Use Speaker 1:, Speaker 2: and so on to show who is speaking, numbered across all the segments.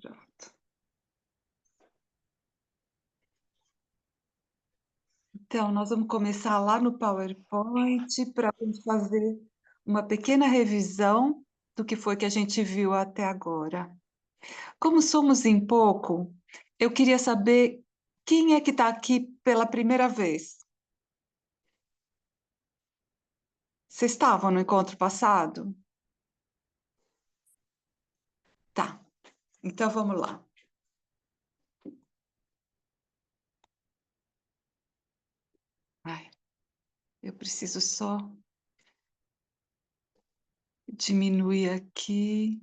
Speaker 1: Pronto. Então, nós vamos começar lá no PowerPoint para a gente fazer uma pequena revisão do que foi que a gente viu até agora. Como somos em pouco, eu queria saber quem é que está aqui pela primeira vez. Vocês estavam no encontro passado? Tá, então vamos lá. Ai, eu preciso só diminuir aqui.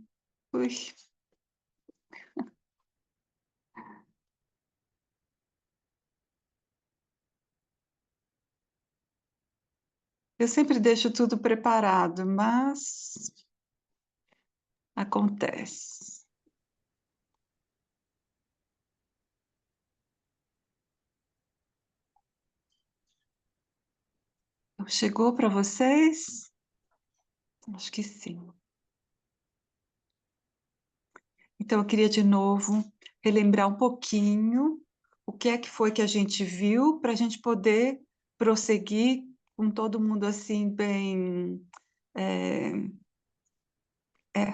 Speaker 1: Ui. Eu sempre deixo tudo preparado, mas acontece. Chegou para vocês? Acho que sim. Então, eu queria de novo relembrar um pouquinho o que é que foi que a gente viu para a gente poder prosseguir com todo mundo assim, bem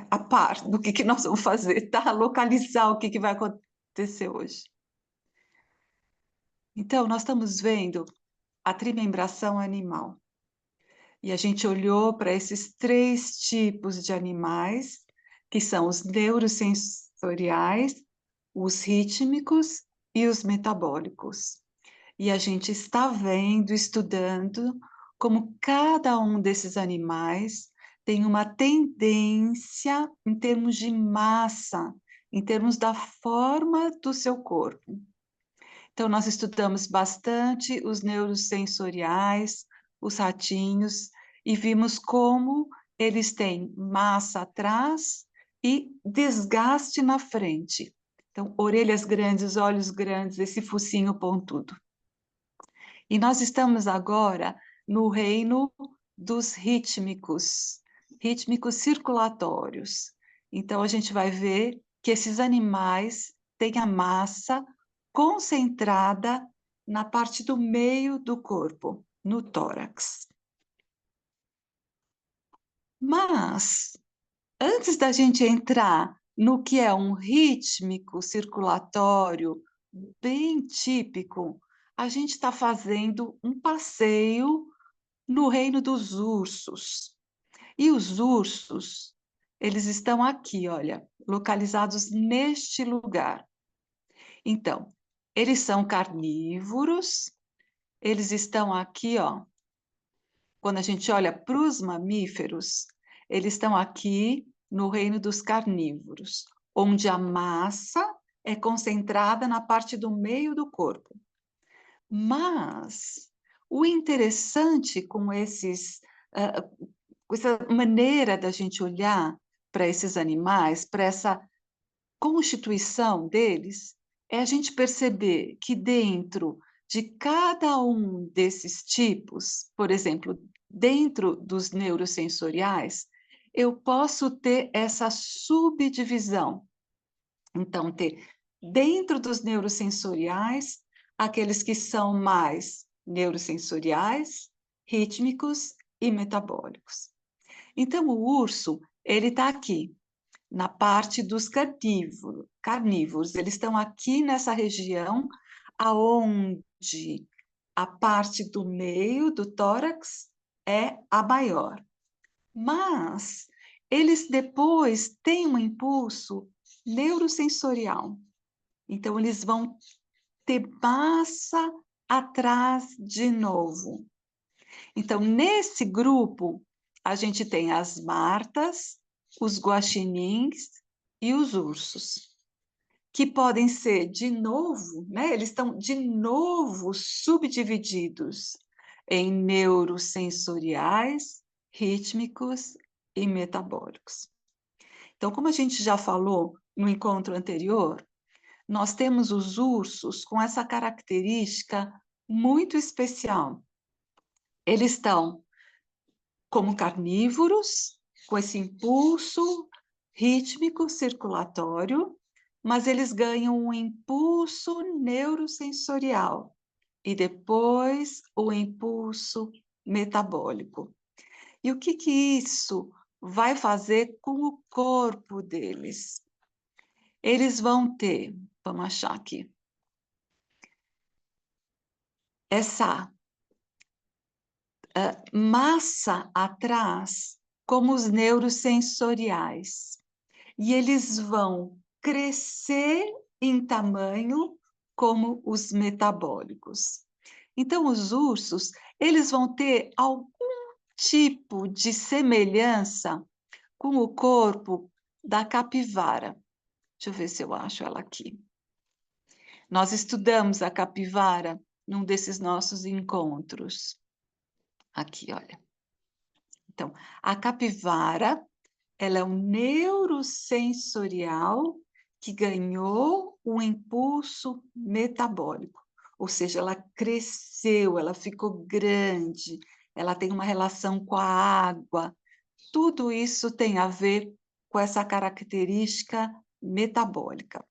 Speaker 1: a par do que nós vamos fazer, tá? Localizar o que vai acontecer hoje. Então, nós estamos vendo a trimembração animal. E a gente olhou para esses 3 tipos de animais, que são os neurosensoriais, os rítmicos e os metabólicos. E a gente está vendo, estudando, como cada um desses animais tem uma tendência em termos de massa, em termos da forma do seu corpo. Então, nós estudamos bastante os neurosensoriais, os ratinhos, e vimos como eles têm massa atrás e desgaste na frente. Então, orelhas grandes, olhos grandes, esse focinho pontudo. E nós estamos agora no reino dos rítmicos, rítmicos circulatórios. Então, a gente vai ver que esses animais têm a massa concentrada na parte do meio do corpo, no tórax. Mas, antes da gente entrar no que é um rítmico circulatório bem típico, a gente está fazendo um passeio no reino dos ursos. E os ursos, eles estão aqui, olha, localizados neste lugar. Então, eles são carnívoros, eles estão aqui, ó. Quando a gente olha para os mamíferos, eles estão aqui no reino dos carnívoros, onde a massa é concentrada na parte do meio do corpo. Mas o interessante com com essa maneira da gente olhar para esses animais, para essa constituição deles, é a gente perceber que dentro de cada um desses tipos, por exemplo, dentro dos neurosensoriais, eu posso ter essa subdivisão. Então, ter dentro dos neurosensoriais, aqueles que são mais neurosensoriais, rítmicos e metabólicos. Então, o urso, ele está aqui, na parte dos carnívoros. Eles estão aqui nessa região, aonde a parte do meio do tórax é a maior. Mas eles depois têm um impulso neurosensorial. Então, eles vão ter massa atrás de novo. Então, nesse grupo, a gente tem as martas, os guaxinins e os ursos, que podem ser de novo, né? Eles estão de novo subdivididos em neurosensoriais, rítmicos e metabólicos. Então, como a gente já falou no encontro anterior, nós temos os ursos com essa característica muito especial. Eles estão como carnívoros, com esse impulso rítmico, circulatório, mas eles ganham um impulso neurosensorial e depois o impulso metabólico. E o que que isso vai fazer com o corpo deles? Eles vão ter, vamos achar aqui, essa massa atrás, como os neurosensoriais. E eles vão crescer em tamanho como os metabólicos. Então, os ursos, eles vão ter algum tipo de semelhança com o corpo da capivara. Deixa eu ver se eu acho ela aqui. Nós estudamos a capivara num desses nossos encontros. Aqui, olha. Então, a capivara, ela é um neurosensorial que ganhou um impulso metabólico, ou seja, ela cresceu, ela ficou grande, ela tem uma relação com a água. Tudo isso tem a ver com essa característica metabólica.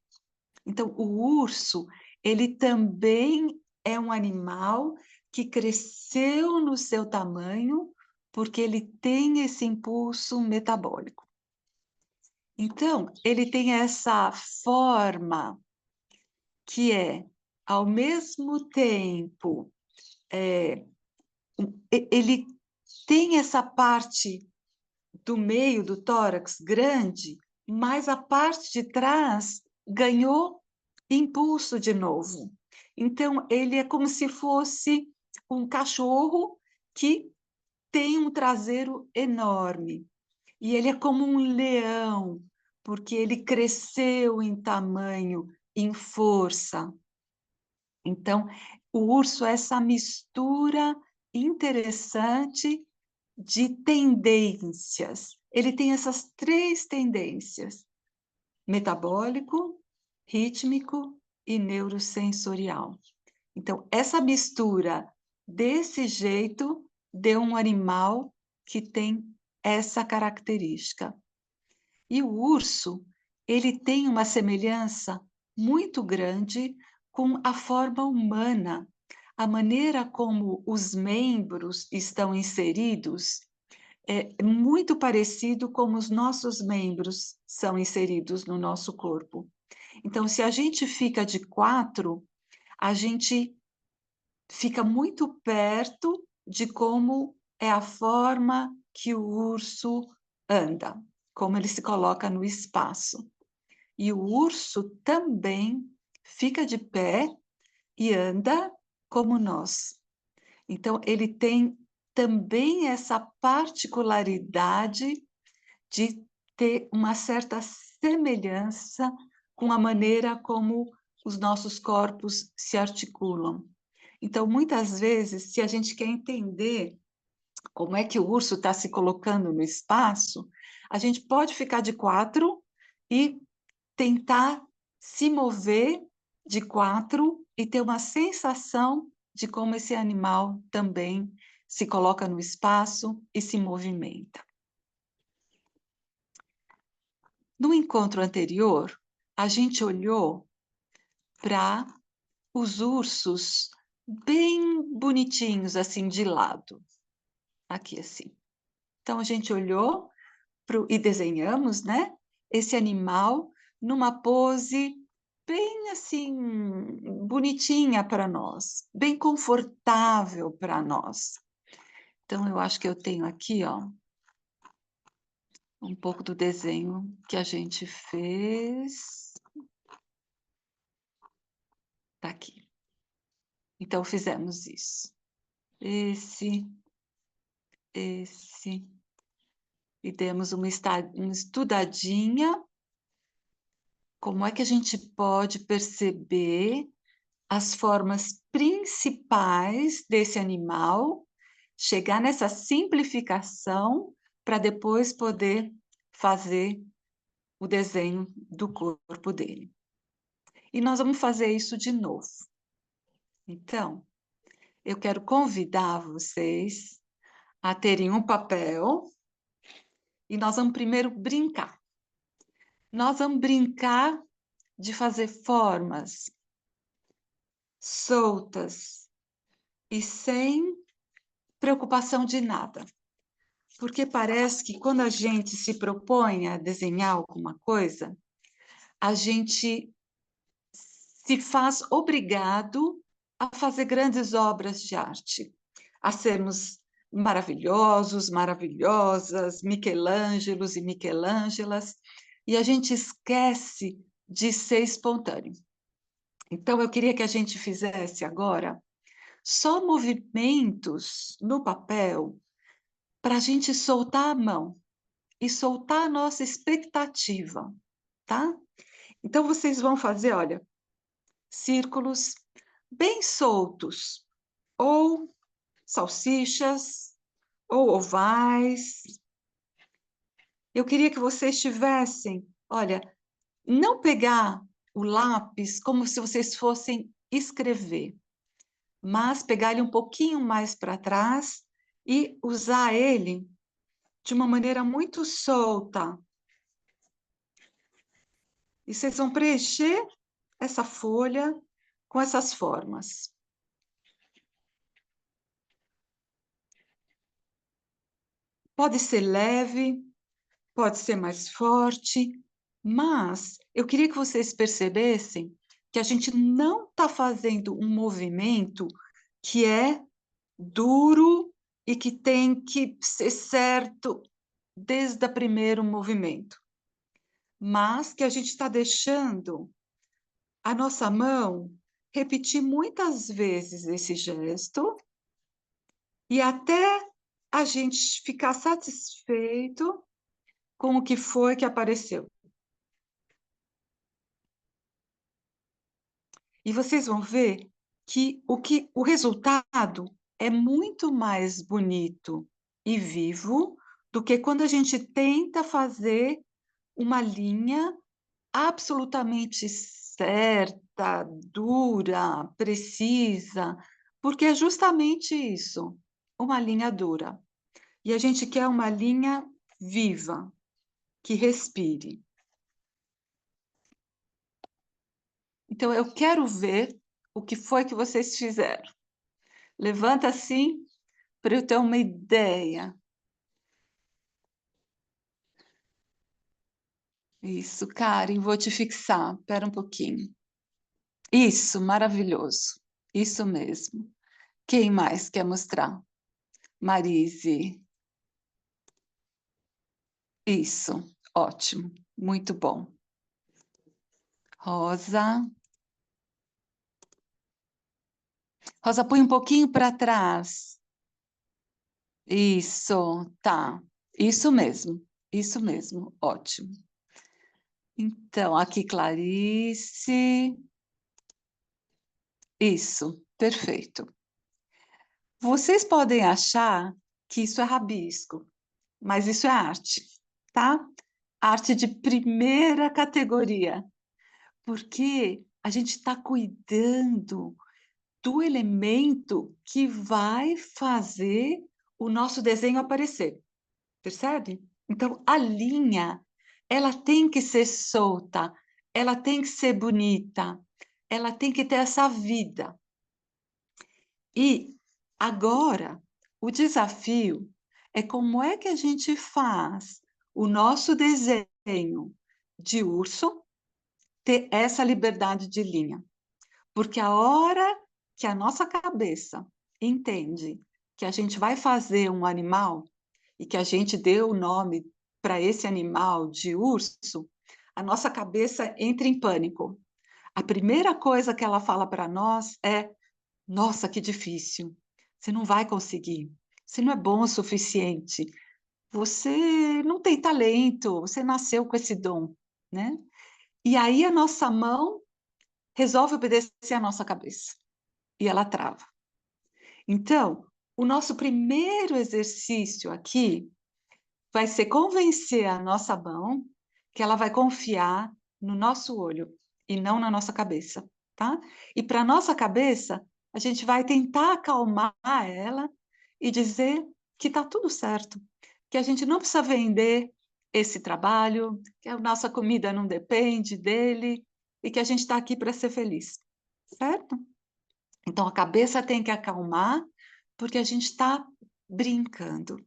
Speaker 1: Então, o urso, ele também é um animal que cresceu no seu tamanho porque ele tem esse impulso metabólico. Então, ele tem essa forma que é, ao mesmo tempo, ele tem essa parte do meio do tórax grande, mas a parte de trás ganhou impulso de novo. Então, ele é como se fosse um cachorro que tem um traseiro enorme. E ele é como um leão, porque ele cresceu em tamanho, em força. Então, o urso é essa mistura interessante de tendências. Ele tem essas 3 tendências: metabólico, rítmico e neurosensorial. Então, essa mistura desse jeito deu um animal que tem essa característica. E o urso, ele tem uma semelhança muito grande com a forma humana. A maneira como os membros estão inseridos é muito parecido como os nossos membros são inseridos no nosso corpo. Então, se a gente fica de 4, a gente fica muito perto de como é a forma que o urso anda, como ele se coloca no espaço. E o urso também fica de pé e anda como nós. Então, ele tem também essa particularidade de ter uma certa semelhança com a maneira como os nossos corpos se articulam. Então, muitas vezes, se a gente quer entender como é que o urso está se colocando no espaço, a gente pode ficar de 4 e tentar se mover de 4 e ter uma sensação de como esse animal também se coloca no espaço e se movimenta. No encontro anterior, a gente olhou para os ursos bem bonitinhos, assim, de lado. Aqui, assim. Então, a gente olhou e desenhamos, né? Esse animal numa pose bem, assim, bonitinha para nós, bem confortável para nós. Então, eu acho que eu tenho aqui, ó, um pouco do desenho que a gente fez. Tá aqui. Então, fizemos isso. Esse, e demos uma estudadinha, como é que a gente pode perceber as formas principais desse animal, chegar nessa simplificação, para depois poder fazer o desenho do corpo dele. E nós vamos fazer isso de novo. Então, eu quero convidar vocês a terem um papel e nós vamos primeiro brincar. Nós vamos brincar de fazer formas soltas e sem preocupação de nada. Porque parece que quando a gente se propõe a desenhar alguma coisa, a gente se faz obrigado a fazer grandes obras de arte, a sermos maravilhosos, maravilhosas, Michelangelos e Michelângelas, e a gente esquece de ser espontâneo. Então, eu queria que a gente fizesse agora só movimentos no papel para a gente soltar a mão e soltar a nossa expectativa, tá? Então, vocês vão fazer, olha, círculos bem soltos, ou salsichas, ou ovais. Eu queria que vocês tivessem, olha, não pegar o lápis como se vocês fossem escrever, mas pegar ele um pouquinho mais para trás e usar ele de uma maneira muito solta. E vocês vão preencher essa folha com essas formas. Pode ser leve, pode ser mais forte, mas eu queria que vocês percebessem que a gente não está fazendo um movimento que é duro e que tem que ser certo desde o primeiro movimento, mas que a gente está deixando a nossa mão repetir muitas vezes esse gesto e até a gente ficar satisfeito com o que foi que apareceu. E vocês vão ver que o resultado é muito mais bonito e vivo do que quando a gente tenta fazer uma linha absolutamente certa, dura, precisa, porque é justamente isso, uma linha dura. E a gente quer uma linha viva, que respire. Então, eu quero ver o que foi que vocês fizeram. Levanta assim, para eu ter uma ideia. Isso, Karen, vou te fixar. Espera um pouquinho. Isso, maravilhoso. Isso mesmo. Quem mais quer mostrar? Marise. Isso, ótimo. Muito bom. Rosa. Rosa, põe um pouquinho para trás. Isso, tá. Isso mesmo. Isso mesmo. Ótimo. Então, aqui, Clarice. Isso, perfeito. Vocês podem achar que isso é rabisco, mas isso é arte, tá? Arte de primeira categoria, porque a gente está cuidando do elemento que vai fazer o nosso desenho aparecer, percebe? Então, a linha, ela tem que ser solta, ela tem que ser bonita, ela tem que ter essa vida. E agora, o desafio é como é que a gente faz o nosso desenho de urso ter essa liberdade de linha. Porque a hora que a nossa cabeça entende que a gente vai fazer um animal e que a gente deu o nome para esse animal de urso, a nossa cabeça entra em pânico. A primeira coisa que ela fala para nós é: nossa, que difícil. Você não vai conseguir. Você não é bom o suficiente. Você não tem talento. Você nasceu com esse dom, né? E aí a nossa mão resolve obedecer à nossa cabeça. E ela trava. Então, o nosso primeiro exercício aqui vai ser convencer a nossa mão que ela vai confiar no nosso olho e não na nossa cabeça, tá? E para nossa cabeça, a gente vai tentar acalmar ela e dizer que está tudo certo, que a gente não precisa vender esse trabalho, que a nossa comida não depende dele e que a gente está aqui para ser feliz, certo? Então, a cabeça tem que acalmar, porque a gente está brincando.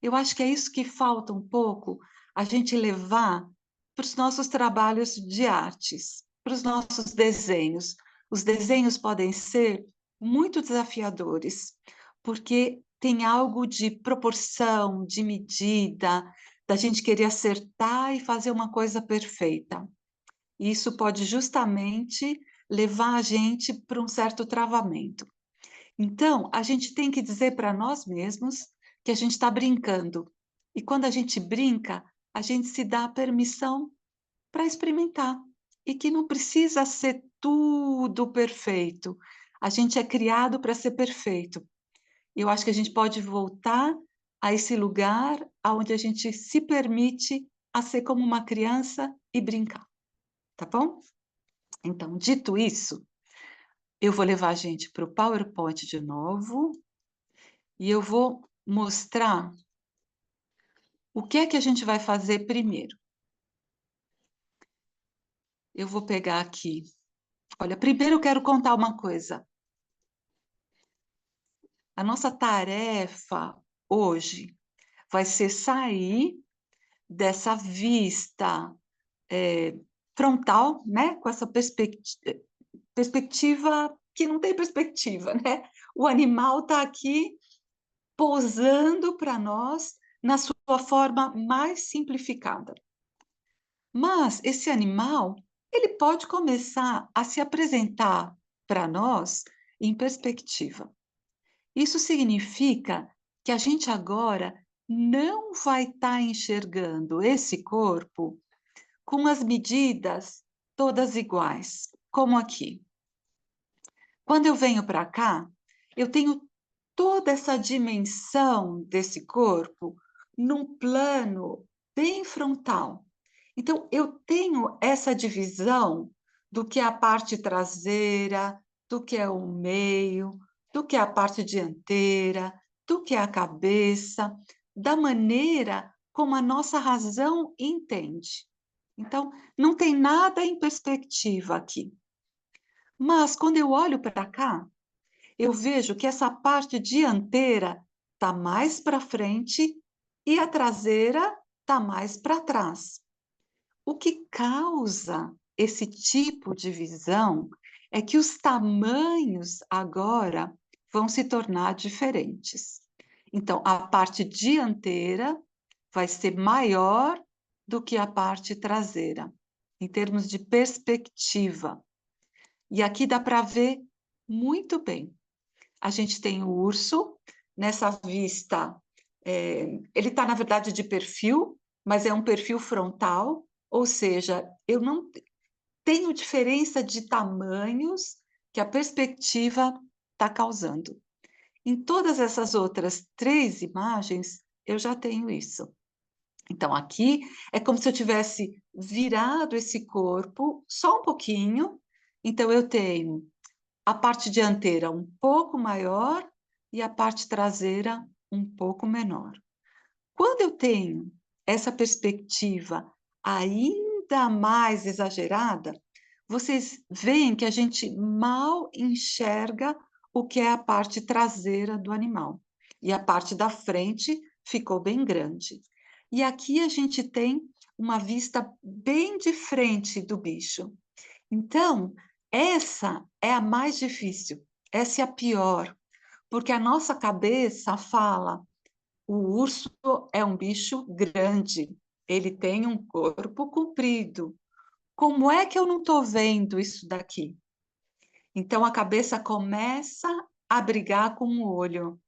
Speaker 1: Eu acho que é isso que falta um pouco, a gente levar para os nossos trabalhos de artes, para os nossos desenhos. Os desenhos podem ser muito desafiadores, porque tem algo de proporção, de medida, da gente querer acertar e fazer uma coisa perfeita. Isso pode justamente levar a gente para um certo travamento. Então, a gente tem que dizer para nós mesmos que a gente está brincando. E quando a gente brinca, a gente se dá a permissão para experimentar. E que não precisa ser tudo perfeito. A gente é criado para ser perfeito. E eu acho que a gente pode voltar a esse lugar onde a gente se permite a ser como uma criança e brincar. Tá bom? Então, dito isso, eu vou levar a gente para o PowerPoint de novo e eu vou mostrar o que é que a gente vai fazer primeiro. Eu vou pegar aqui. Olha, primeiro eu quero contar uma coisa. A nossa tarefa hoje vai ser sair dessa vista frontal, né? Com essa perspectiva que não tem perspectiva, né? O animal está aqui posando para nós na sua forma mais simplificada. Mas esse animal, ele pode começar a se apresentar para nós em perspectiva. Isso significa que a gente agora não vai estar enxergando esse corpo com as medidas todas iguais, como aqui. Quando eu venho para cá, eu tenho toda essa dimensão desse corpo num plano bem frontal. Então, eu tenho essa divisão do que é a parte traseira, do que é o meio, do que é a parte dianteira, do que é a cabeça, da maneira como a nossa razão entende. Então, não tem nada em perspectiva aqui. Mas, quando eu olho para cá, eu vejo que essa parte dianteira está mais para frente e a traseira está mais para trás. O que causa esse tipo de visão é que os tamanhos agora vão se tornar diferentes. Então, a parte dianteira vai ser maior do que a parte traseira, em termos de perspectiva. E aqui dá para ver muito bem. A gente tem o urso, nessa vista, ele está, na verdade, de perfil, mas é um perfil frontal, ou seja, eu não tenho diferença de tamanhos que a perspectiva está causando. Em todas essas outras 3 imagens, eu já tenho isso. Então, aqui é como se eu tivesse virado esse corpo só um pouquinho, então eu tenho a parte dianteira um pouco maior e a parte traseira um pouco menor. Quando eu tenho essa perspectiva ainda mais exagerada, vocês veem que a gente mal enxerga o que é a parte traseira do animal. E a parte da frente ficou bem grande. E aqui a gente tem uma vista bem de frente do bicho. Então, essa é a mais difícil, essa é a pior, porque a nossa cabeça fala: o urso é um bicho grande, ele tem um corpo comprido. Como é que eu não estou vendo isso daqui? Então, a cabeça começa a brigar com o olho.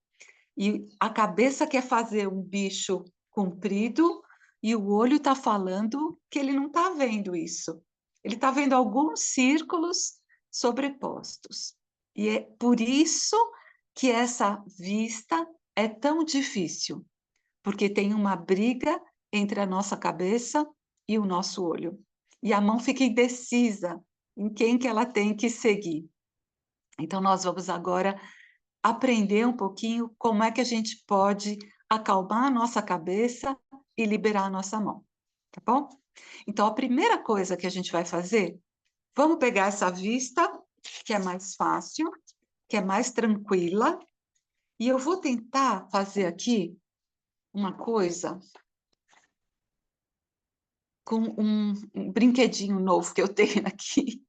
Speaker 1: E a cabeça quer fazer um bicho comprido e o olho está falando que ele não está vendo isso. Ele está vendo alguns círculos sobrepostos. E é por isso que essa vista é tão difícil, porque tem uma briga entre a nossa cabeça e o nosso olho. E a mão fica indecisa em quem que ela tem que seguir. Então, nós vamos agora aprender um pouquinho como é que a gente pode acalmar a nossa cabeça e liberar a nossa mão. tá bom? Então, a primeira coisa que a gente vai fazer, vamos pegar essa vista, que é mais fácil, que é mais tranquila, e eu vou tentar fazer aqui uma coisa com um brinquedinho novo que eu tenho aqui.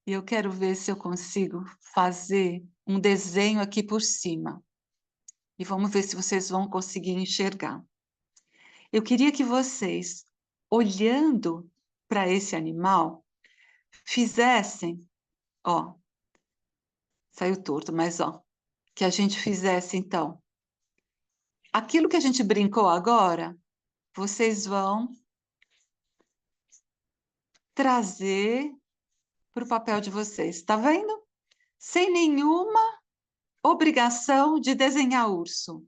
Speaker 1: E eu quero ver se eu consigo fazer um desenho aqui por cima. E vamos ver se vocês vão conseguir enxergar. Eu queria que vocês, olhando para esse animal, fizessem, ó, saiu torto, mas ó, que a gente fizesse então, aquilo que a gente brincou agora, vocês vão trazer para o papel de vocês, tá vendo? Sem nenhuma obrigação de desenhar urso.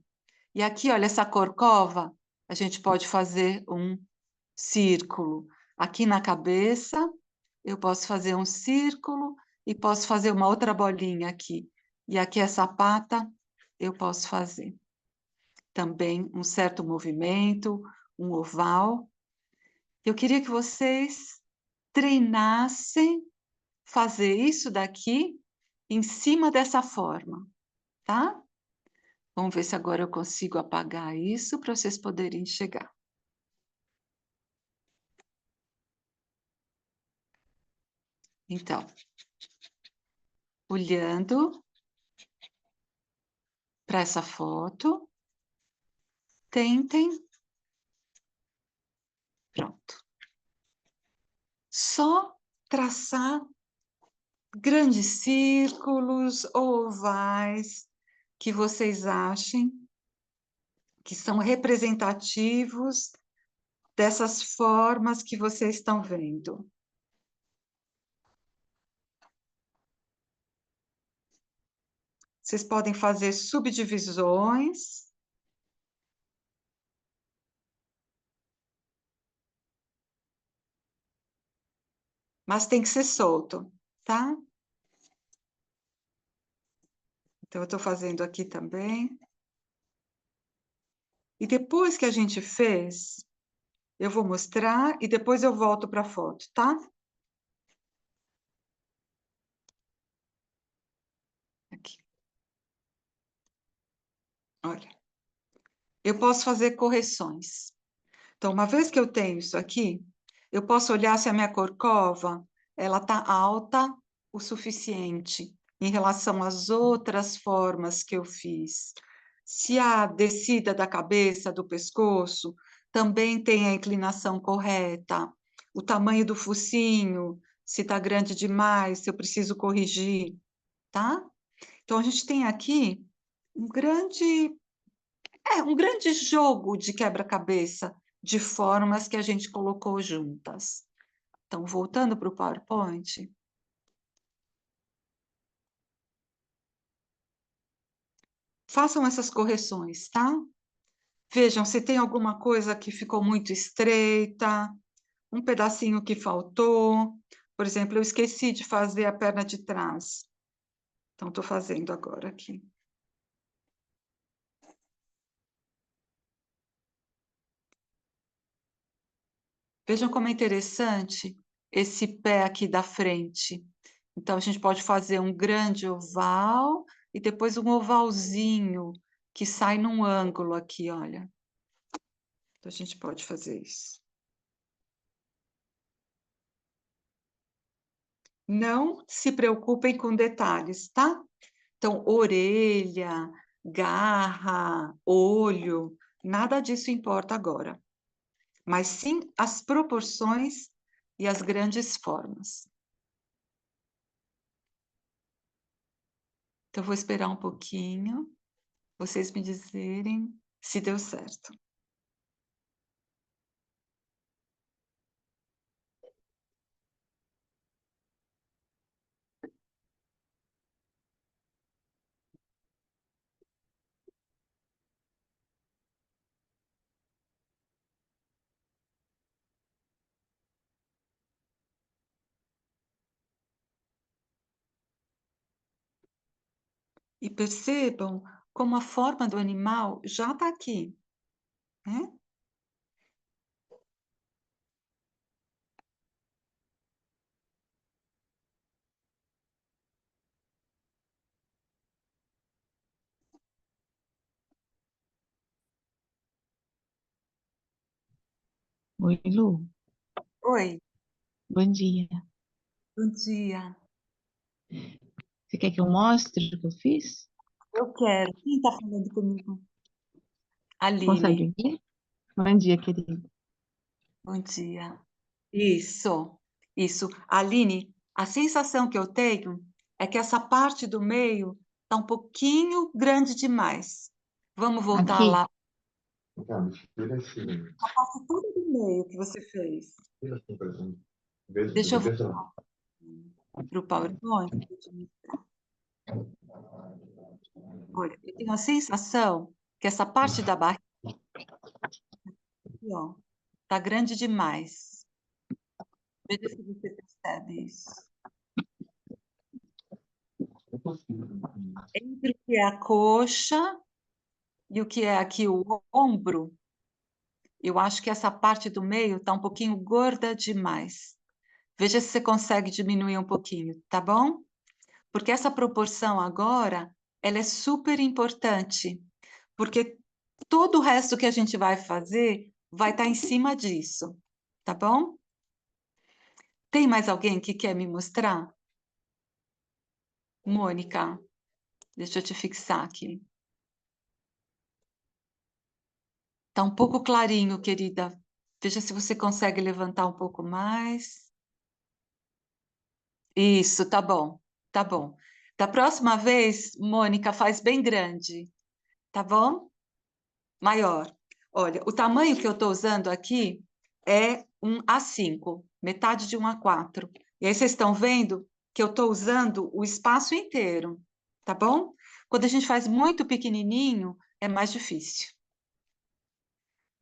Speaker 1: E aqui, olha, essa corcova, a gente pode fazer um círculo. Aqui na cabeça, eu posso fazer um círculo e posso fazer uma outra bolinha aqui. E aqui essa pata, eu posso fazer também um certo movimento, um oval. Eu queria que vocês treinassem fazer isso daqui em cima dessa forma, tá? Vamos ver se agora eu consigo apagar isso para vocês poderem enxergar. Então, olhando para essa foto, tentem. Pronto. Só traçar grandes círculos ou ovais que vocês achem que são representativos dessas formas que vocês estão vendo. Vocês podem fazer subdivisões, mas tem que ser solto, tá? Então, eu estou fazendo aqui também. E depois que a gente fez, eu vou mostrar e depois eu volto para a foto, tá? Aqui. Olha, eu posso fazer correções. Então, uma vez que eu tenho isso aqui, eu posso olhar se a minha corcova ela está alta o suficiente em relação às outras formas que eu fiz. Se a descida da cabeça, do pescoço, também tem a inclinação correta, o tamanho do focinho, se está grande demais, se eu preciso corrigir, tá? Então, a gente tem aqui um grande um grande jogo de quebra-cabeça de formas que a gente colocou juntas. Então, voltando para o PowerPoint, façam essas correções, tá? Vejam se tem alguma coisa que ficou muito estreita, um pedacinho que faltou. Por exemplo, eu esqueci de fazer a perna de trás. Então, estou fazendo agora aqui. Vejam como é interessante esse pé aqui da frente. Então, a gente pode fazer um grande oval e depois um ovalzinho que sai num ângulo aqui, olha. Então, a gente pode fazer isso. Não se preocupem com detalhes, tá? Então, orelha, garra, olho, nada disso importa agora. Mas sim as proporções e as grandes formas. Então, eu vou esperar um pouquinho, vocês me dizerem se deu certo. E percebam como a forma do animal já está aqui, né?
Speaker 2: Oi, Lu.
Speaker 1: Oi,
Speaker 2: Bom dia.
Speaker 1: bom dia.
Speaker 2: Você quer que eu mostre o que eu fiz?
Speaker 1: Eu quero. Quem está falando comigo? Aline,
Speaker 2: Consegue ver? Bom dia, querido.
Speaker 1: bom dia. Isso. Aline, a sensação que eu tenho é que essa parte do meio está um pouquinho grande demais. Vamos voltar
Speaker 2: Aqui?
Speaker 1: lá. A parte toda do meio que você fez. Deixa eu voltar para o PowerPoint. Olha, eu tenho a sensação que essa parte da barriga, aqui, ó, tá grande demais. Veja se você percebe isso. Entre o que é a coxa e o que é aqui o ombro, eu acho que essa parte do meio está um pouquinho gorda demais. Veja se você consegue diminuir um pouquinho, tá bom? Porque essa proporção agora, ela é super importante, porque todo o resto que a gente vai fazer vai estar em cima disso, tá bom? Tem mais alguém que quer me mostrar? Mônica, deixa eu te fixar aqui. Tá um pouco clarinho, querida. Veja se você consegue levantar um pouco mais. Isso, tá bom. Tá bom. Da próxima vez, Mônica, faz bem grande, tá bom? Maior. Olha, o tamanho que eu estou usando aqui é um A5, metade de um A4. E aí vocês estão vendo que eu estou usando o espaço inteiro, tá bom? Quando a gente faz muito pequenininho, é mais difícil.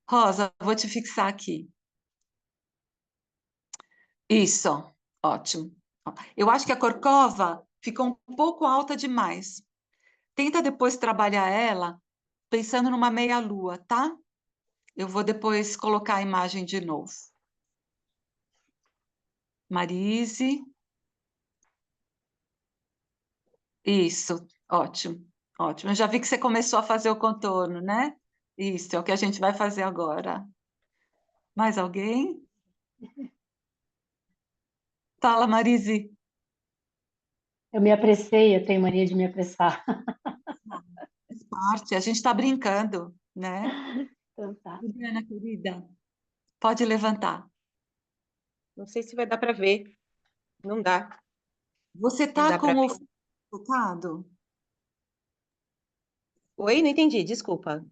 Speaker 1: Rosa, vou te fixar aqui. Isso, ótimo. Eu acho que a corcova ficou um pouco alta demais. Tenta depois trabalhar ela pensando numa meia-lua, tá? Eu vou depois colocar a imagem de novo. Marise. Isso, ótimo, ótimo. Eu já vi que você começou a fazer o contorno, né? Isso, é o que a gente vai fazer agora. Mais alguém? Fala, Marise.
Speaker 3: Eu me apressei, eu tenho mania de me apressar.
Speaker 1: Faz parte, a gente está brincando, né?
Speaker 3: Então tá.
Speaker 1: Juliana, querida, pode levantar.
Speaker 4: Não sei se vai dar para ver. Não dá.
Speaker 1: Você
Speaker 4: Não
Speaker 1: está
Speaker 4: dá para
Speaker 1: com o
Speaker 4: ver.
Speaker 1: focado?
Speaker 4: Oi, não entendi, desculpa.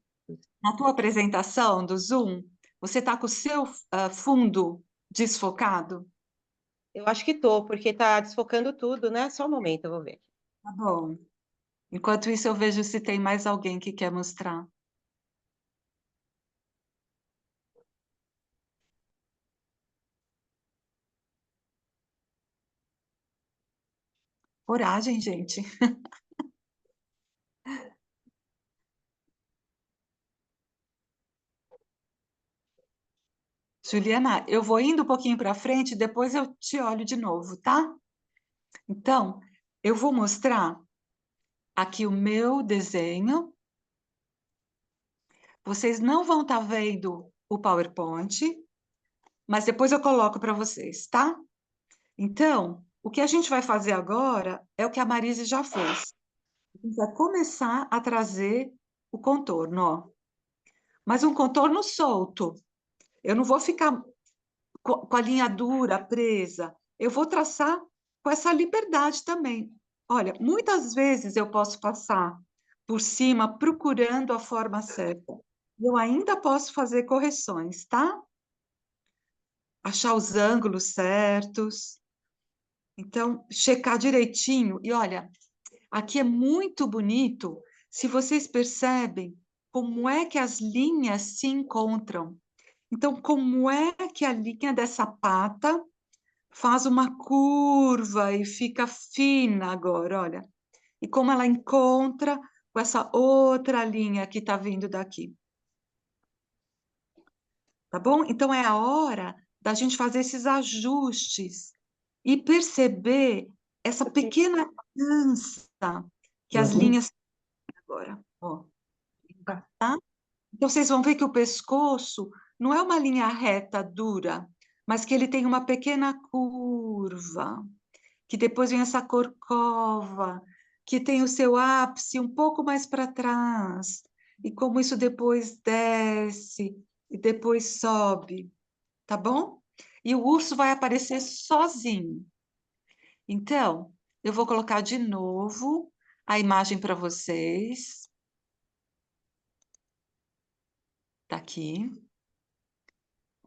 Speaker 1: Na tua apresentação do Zoom, você está com o seu fundo desfocado?
Speaker 4: Eu acho que tô, porque tá desfocando tudo, né? Só um momento, eu vou ver.
Speaker 1: Tá bom. Enquanto isso, eu vejo se tem mais alguém que quer mostrar. Coragem, gente. Juliana, eu vou indo um pouquinho para frente, depois eu te olho de novo, tá? Então, eu vou mostrar aqui o meu desenho. Vocês não vão estar vendo o PowerPoint, mas depois eu coloco para vocês, tá? Então, o que a gente vai fazer agora é o que a Marise já fez. A gente vai começar a trazer o contorno, ó. Mas um contorno solto. Eu não vou ficar com a linha dura, presa. Eu vou traçar com essa liberdade também. Olha, muitas vezes eu posso passar por cima procurando a forma certa. Eu ainda posso fazer correções, tá? Achar os ângulos certos. Então, checar direitinho. E olha, aqui é muito bonito se vocês percebem como é que as linhas se encontram. Então, como é que a linha dessa pata faz uma curva e fica fina agora, olha. E como ela encontra com essa outra linha que está vindo daqui. Tá bom? Então, é a hora da gente fazer esses ajustes e perceber essa pequena dança que as linhas agora, ó, tá? Então, vocês vão ver que o pescoço não é uma linha reta dura, mas que ele tem uma pequena curva, que depois vem essa corcova, que tem o seu ápice um pouco mais para trás, e como isso depois desce e depois sobe, tá bom? E o urso vai aparecer sozinho. Então, eu vou colocar de novo a imagem para vocês. Tá aqui.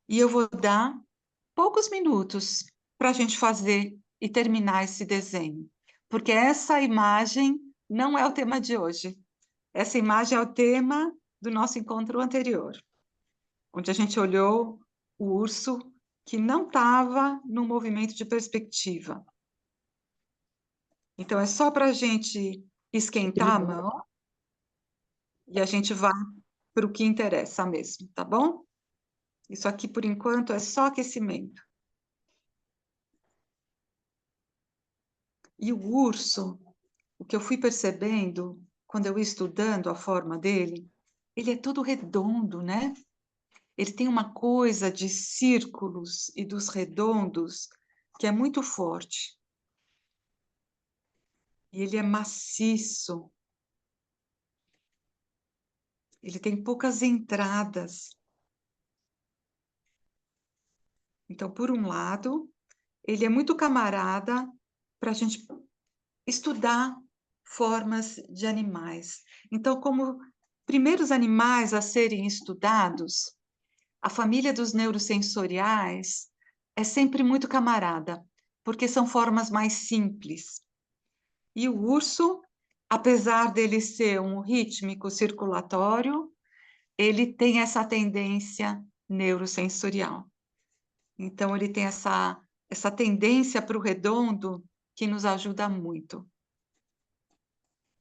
Speaker 1: E eu vou dar poucos minutos para a gente fazer e terminar esse desenho, porque essa imagem não é o tema de hoje. Essa imagem é o tema do nosso encontro anterior, onde a gente olhou o urso que não estava no movimento de perspectiva. Então, é só para a gente esquentar a mão e a gente vai para o que interessa mesmo, tá bom? Isso aqui, por enquanto, é só aquecimento. E o urso, o que eu fui percebendo quando eu ia estudando a forma dele, ele é todo redondo, né? Ele tem uma coisa de círculos e dos redondos que é muito forte. E ele é maciço. Ele tem poucas entradas. Então, por um lado, ele é muito camarada para a gente estudar formas de animais. Então, como primeiros animais a serem estudados, a família dos neurosensoriais é sempre muito camarada, porque são formas mais simples. E o urso, apesar dele ser um rítmico circulatório, ele tem essa tendência neurosensorial. Então, ele tem essa tendência para o redondo que nos ajuda muito.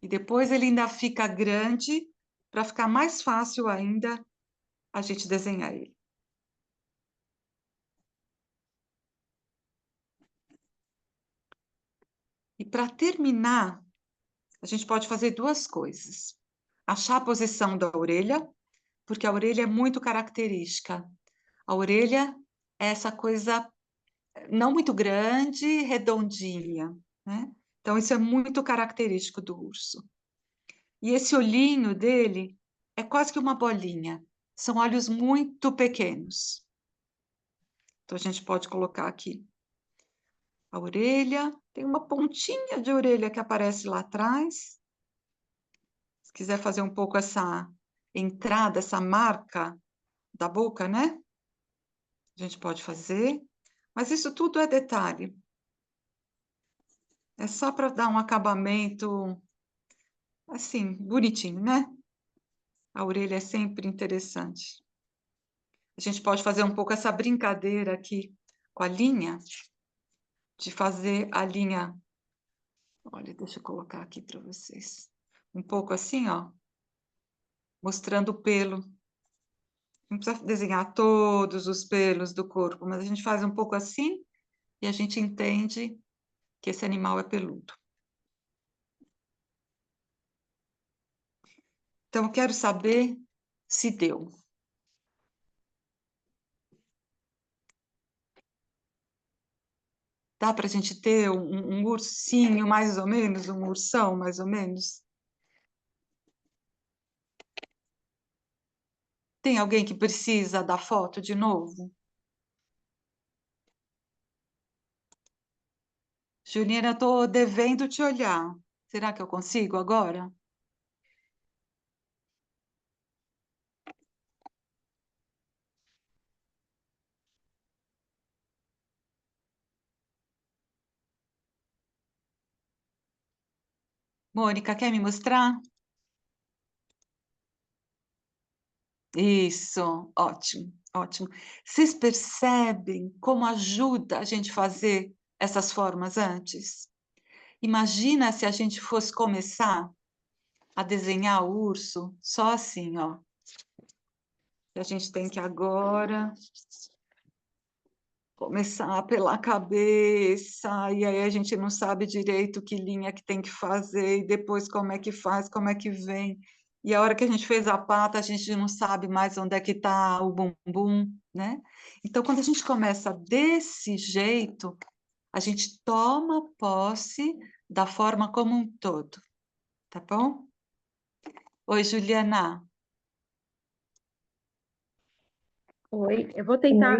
Speaker 1: E depois ele ainda fica grande para ficar mais fácil ainda a gente desenhar ele. E para terminar, a gente pode fazer duas coisas. Achar a posição da orelha, porque a orelha é muito característica. A orelha é essa coisa não muito grande, redondinha, né? Então, isso é muito característico do urso. E esse olhinho dele é quase que uma bolinha. São olhos muito pequenos. Então, a gente pode colocar aqui a orelha. Tem uma pontinha de orelha que aparece lá atrás. Se quiser fazer um pouco essa entrada, essa marca da boca, né? A gente pode fazer. Mas isso tudo é detalhe. É só para dar um acabamento, assim, bonitinho, né? A orelha é sempre interessante. A gente pode fazer um pouco essa brincadeira aqui com a linha, de fazer a linha... Olha, deixa eu colocar aqui para vocês. Um pouco assim, ó, mostrando o pelo. Não precisa desenhar todos os pelos do corpo, mas a gente faz um pouco assim e a gente entende que esse animal é peludo. Então, eu quero saber se deu. Dá para a gente ter um ursinho, mais ou menos, um ursão, mais ou menos? Tem alguém que precisa da foto de novo? Juliana, estou devendo te olhar. Será que eu consigo agora? Mônica, quer me mostrar? Isso, ótimo, ótimo. Vocês percebem como ajuda a gente fazer essas formas antes? Imagina se a gente fosse começar a desenhar o urso só assim, ó. A gente tem que agora começar pela cabeça, e aí a gente não sabe direito que linha que tem que fazer, e depois como é que faz, como é que vem. e a hora que a gente fez a pata, a gente não sabe mais onde é que está o bumbum, né? Então, quando a gente começa desse jeito, a gente toma posse da forma como um todo, tá bom? Oi, Juliana.
Speaker 4: Oi, eu vou tentar.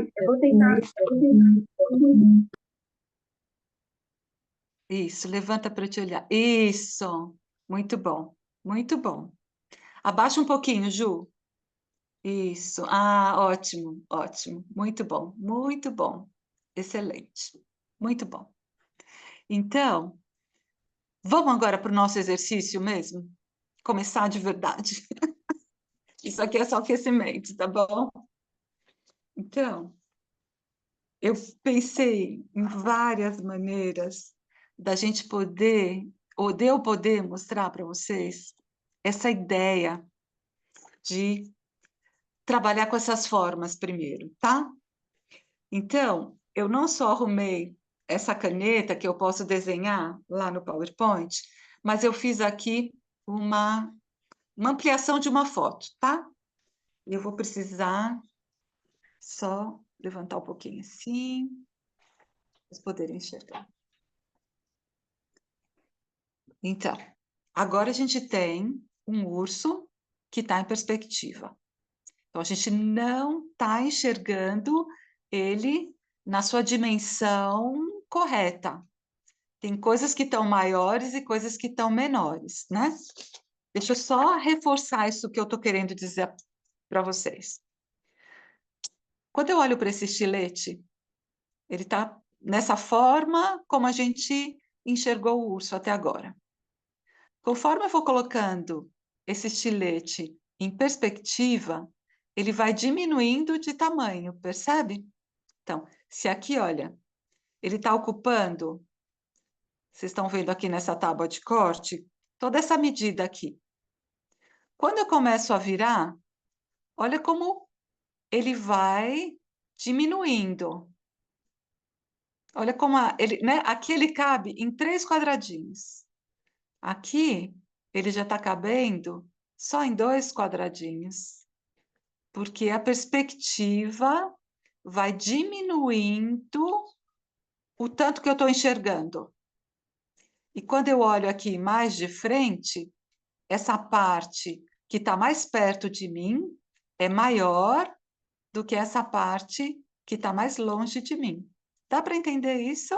Speaker 1: Isso, levanta para eu te olhar. Isso, muito bom, muito bom. Abaixa um pouquinho, Ju. Isso. Ah, ótimo, ótimo. Muito bom, muito bom. Excelente. Muito bom. Então, vamos agora para o nosso exercício mesmo? Começar de verdade. Isso aqui é só aquecimento, tá bom? Então, eu pensei em várias maneiras da gente poder, ou de eu poder mostrar para vocês essa ideia de trabalhar com essas formas primeiro, tá? Então, eu não só arrumei essa caneta que eu posso desenhar lá no PowerPoint, mas eu fiz aqui uma ampliação de uma foto, tá? Eu vou precisar só levantar um pouquinho assim, para vocês poderem enxergar. Então, agora a gente tem um urso que está em perspectiva. Então, a gente não está enxergando ele na sua dimensão correta. Tem coisas que estão maiores e coisas que estão menores, né? Deixa eu só reforçar isso que eu estou querendo dizer para vocês. Quando eu olho para esse estilete, ele está nessa forma como a gente enxergou o urso até agora. Conforme eu vou colocando esse estilete em perspectiva, ele vai diminuindo de tamanho, percebe? Então, se aqui, olha, ele está ocupando, vocês estão vendo aqui nessa tábua de corte, toda essa medida aqui. Quando eu começo a virar, olha como ele vai diminuindo. Olha como ele, né? Aqui ele cabe em 3 quadradinhos. Aqui ele já está cabendo só em 2 quadradinhos, porque a perspectiva vai diminuindo o tanto que eu estou enxergando. E quando eu olho aqui mais de frente, essa parte que está mais perto de mim é maior do que essa parte que está mais longe de mim. Dá para entender isso?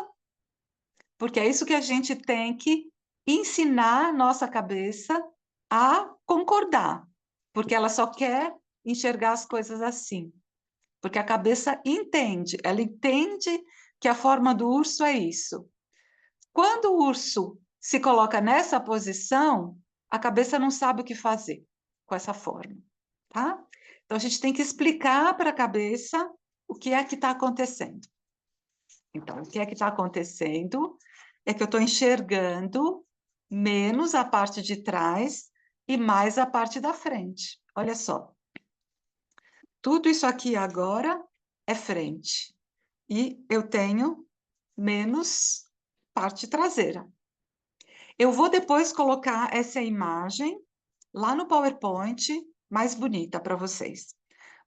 Speaker 1: Porque é isso que a gente tem que ensinar a nossa cabeça a concordar, porque ela só quer enxergar as coisas assim. Porque a cabeça entende, ela entende que a forma do urso é isso. Quando o urso se coloca nessa posição, a cabeça não sabe o que fazer com essa forma, tá? Então a gente tem que explicar para a cabeça o que é que está acontecendo. Então, o que é que está acontecendo é que eu estou enxergando menos a parte de trás e mais a parte da frente. Olha só. Tudo isso aqui agora é frente. E eu tenho menos parte traseira. Eu vou depois colocar essa imagem lá no PowerPoint, mais bonita para vocês.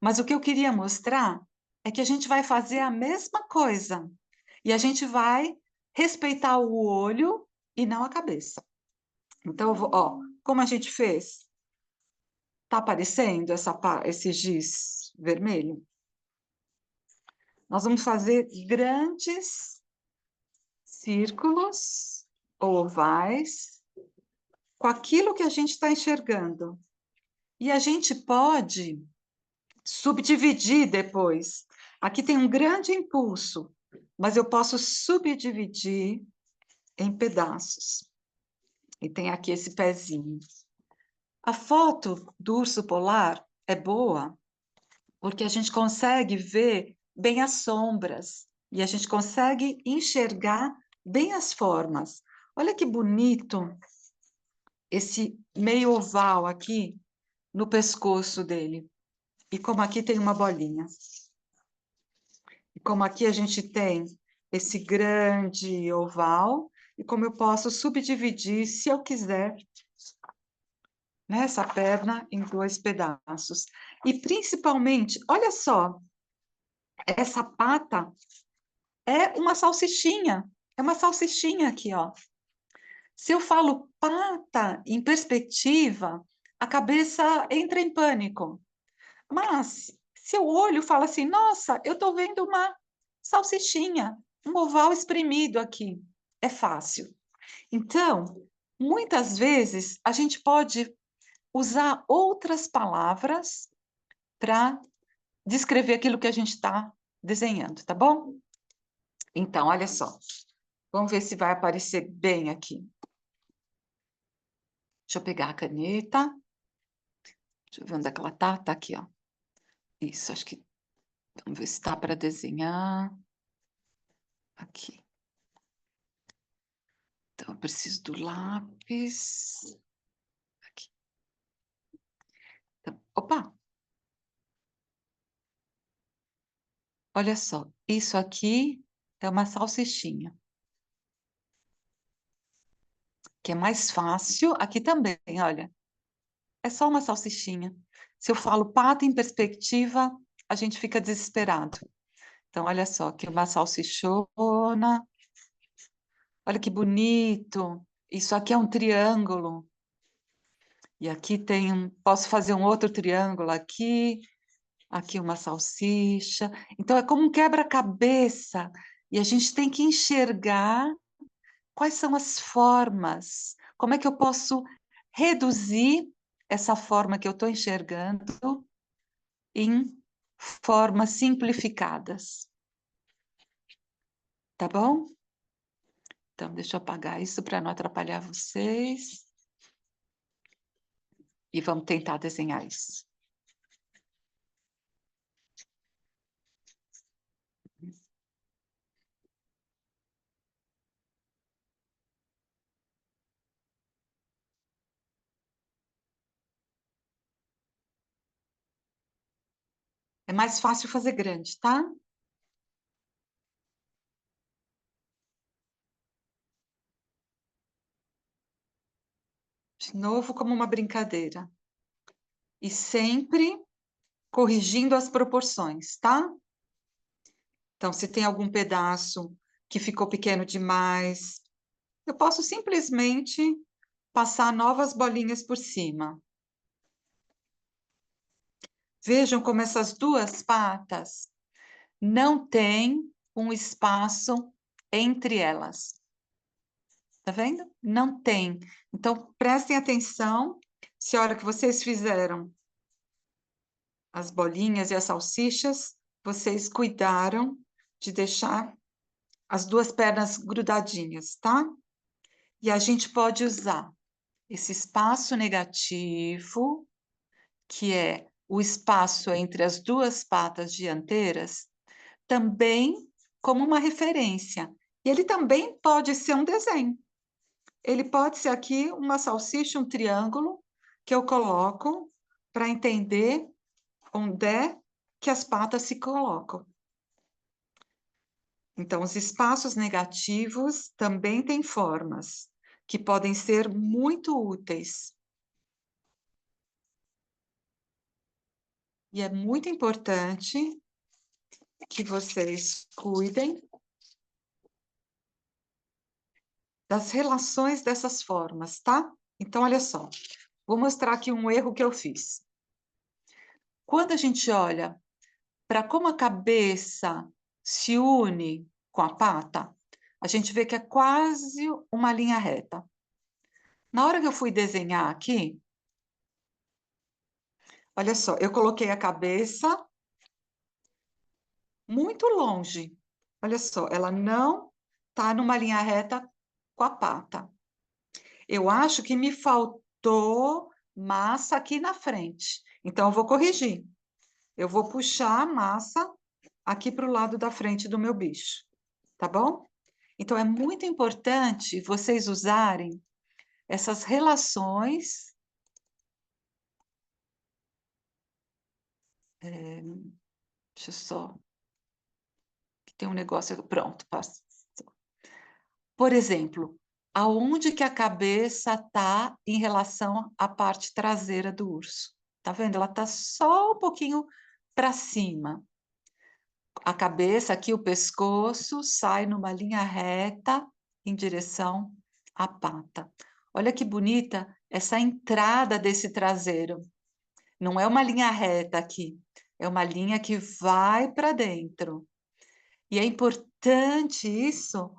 Speaker 1: Mas o que eu queria mostrar é que a gente vai fazer a mesma coisa. E a gente vai respeitar o olho e não a cabeça. Então, eu vou, ó, como a gente fez? Tá aparecendo esse giz vermelho? Nós vamos fazer grandes círculos ou ovais com aquilo que a gente está enxergando. E a gente pode subdividir depois. Aqui tem um grande impulso, mas eu posso subdividir em pedaços. E tem aqui esse pezinho. A foto do urso polar é boa porque a gente consegue ver bem as sombras e a gente consegue enxergar bem as formas. Olha que bonito esse meio oval aqui no pescoço dele. E como aqui tem uma bolinha. E como aqui a gente tem esse grande oval, e como eu posso subdividir, se eu quiser, né, essa perna em 2 pedaços. E, principalmente, olha só, essa pata é uma salsichinha aqui, ó. Se eu falo pata em perspectiva, a cabeça entra em pânico. Mas, se eu olho e falo assim, nossa, eu estou vendo uma salsichinha, um oval espremido aqui, é fácil. Então, muitas vezes, a gente pode usar outras palavras para descrever aquilo que a gente está desenhando, tá bom? Então, olha só. Vamos ver se vai aparecer bem aqui. Deixa eu pegar a caneta. Deixa eu ver onde é que ela tá. Tá aqui, ó. Isso, acho que... Vamos ver se está para desenhar. Aqui. Então, eu preciso do lápis. Aqui. Então, opa! Olha só. Isso aqui é uma salsichinha. Que é mais fácil. Aqui também, olha. É só uma salsichinha. Se eu falo pata em perspectiva, a gente fica desesperado. Então, olha só, aqui uma salsichona. Olha que bonito. Isso aqui é um triângulo. E aqui tem posso fazer um outro triângulo aqui. Aqui uma salsicha. Então, é como um quebra-cabeça. E a gente tem que enxergar quais são as formas. Como é que eu posso reduzir essa forma que eu estou enxergando em formas simplificadas. Tá bom? Então, deixa eu apagar isso para não atrapalhar vocês. E vamos tentar desenhar isso. É mais fácil fazer grande, tá? De novo, como uma brincadeira. E sempre corrigindo as proporções, tá? Então, se tem algum pedaço que ficou pequeno demais, eu posso simplesmente passar novas bolinhas por cima. Vejam como essas duas patas não têm um espaço entre elas. Tá vendo? Não tem. Então, prestem atenção se a hora que vocês fizeram as bolinhas e as salsichas, vocês cuidaram de deixar as duas pernas grudadinhas, tá? E a gente pode usar esse espaço negativo, que é o espaço entre as duas patas dianteiras, também como uma referência. E ele também pode ser um desenho. Ele pode ser aqui uma salsicha, um triângulo, que eu coloco para entender onde é que as patas se colocam. Então, os espaços negativos também têm formas que podem ser muito úteis. E é muito importante que vocês cuidem das relações dessas formas, tá? Então, olha só, vou mostrar aqui um erro que eu fiz. Quando a gente olha para como a cabeça se une com a pata, a gente vê que é quase uma linha reta. Na hora que eu fui desenhar aqui, olha só, eu coloquei a cabeça muito longe. Olha só, ela não está numa linha reta com a pata. Eu acho que me faltou massa aqui na frente. Então, eu vou corrigir. Eu vou puxar a massa aqui para o lado da frente do meu bicho. Tá bom? Então, é muito importante vocês usarem essas relações. Deixa eu só... Tem um negócio... Pronto, passou. Por exemplo, aonde que a cabeça está em relação à parte traseira do urso. Tá vendo? Ela está só um pouquinho para cima. A cabeça aqui, o pescoço, sai numa linha reta em direção à pata. Olha que bonita essa entrada desse traseiro. Não é uma linha reta aqui, é uma linha que vai para dentro. E é importante isso,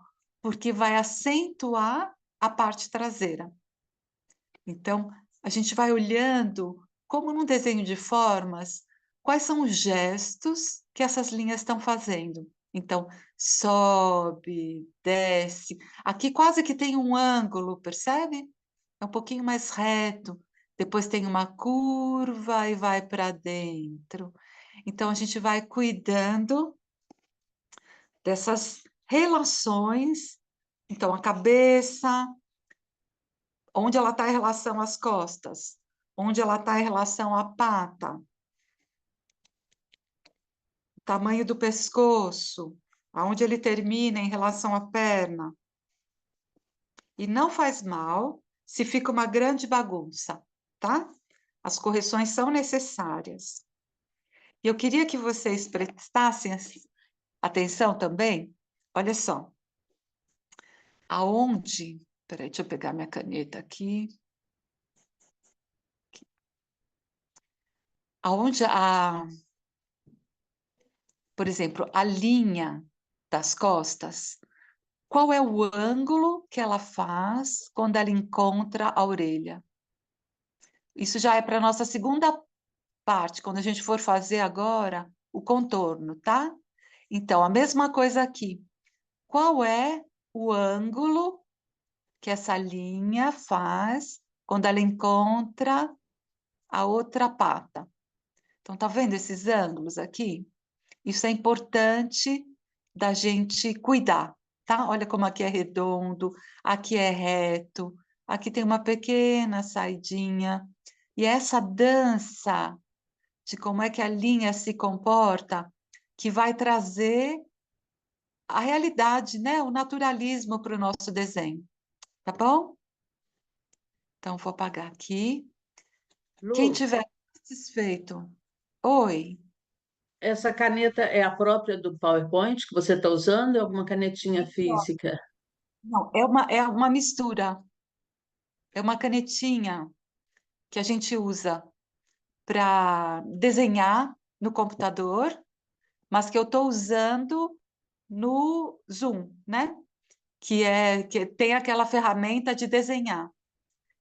Speaker 1: porque vai acentuar a parte traseira. Então, a gente vai olhando, como num desenho de formas, quais são os gestos que essas linhas estão fazendo. Então, sobe, desce. Aqui quase que tem um ângulo, percebe? É um pouquinho mais reto. Depois tem uma curva e vai para dentro. Então, a gente vai cuidando dessas relações. Então, a cabeça, onde ela está em relação às costas, onde ela está em relação à pata, o tamanho do pescoço, aonde ele termina em relação à perna. E não faz mal se fica uma grande bagunça, tá? As correções são necessárias. E eu queria que vocês prestassem atenção também. Olha só. Aonde... Peraí, deixa eu pegar minha caneta aqui. Aonde por exemplo, a linha das costas, qual é o ângulo que ela faz quando ela encontra a orelha? Isso já é para a nossa segunda parte, quando a gente for fazer agora o contorno, tá? Então, a mesma coisa aqui. Qual é o ângulo que essa linha faz quando ela encontra a outra pata? Então, tá vendo esses ângulos aqui? Isso é importante da gente cuidar, tá? Olha como aqui é redondo, aqui é reto, aqui tem uma pequena saidinha. E essa dança de como é que a linha se comporta, que vai trazer a realidade, né? O naturalismo para o nosso desenho, tá bom? Então, vou apagar aqui. Quem
Speaker 5: Lu,
Speaker 1: tiver satisfeito. Oi.
Speaker 5: essa caneta é a própria do PowerPoint que você está usando ou é alguma canetinha física?
Speaker 1: Não, é uma mistura. É uma canetinha que a gente usa para desenhar no computador, mas que eu estou usando no Zoom, né? Que tem aquela ferramenta de desenhar.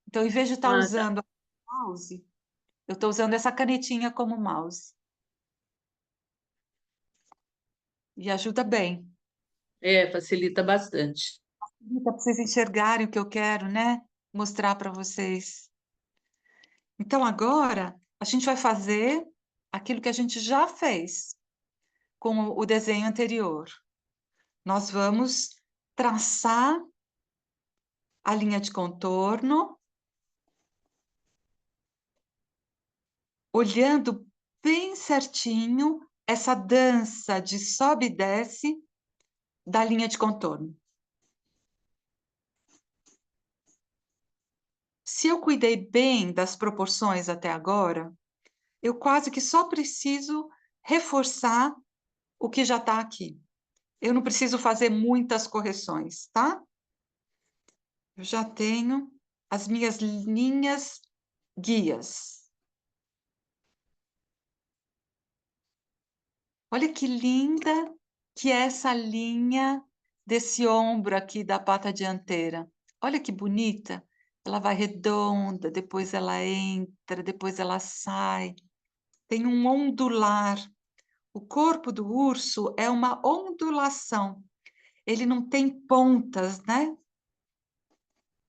Speaker 1: Então, em vez de estar
Speaker 5: Ah, tá.
Speaker 1: usando o mouse, eu estou usando essa canetinha como mouse. E ajuda bem.
Speaker 5: É, facilita bastante.
Speaker 1: Para vocês enxergarem o que eu quero, né? Mostrar para vocês. Então, agora, a gente vai fazer aquilo que a gente já fez com o desenho anterior. Nós vamos traçar a linha de contorno, olhando bem certinho essa dança de sobe e desce da linha de contorno. Se eu cuidei bem das proporções até agora, eu quase que só preciso reforçar o que já está aqui. Eu não preciso fazer muitas correções, tá? Eu já tenho as minhas linhas guias. Olha que linda que é essa linha desse ombro aqui da pata dianteira. Olha que bonita. Ela vai redonda, depois ela entra, depois ela sai. Tem um ondular. O corpo do urso é uma ondulação. Ele não tem pontas, né?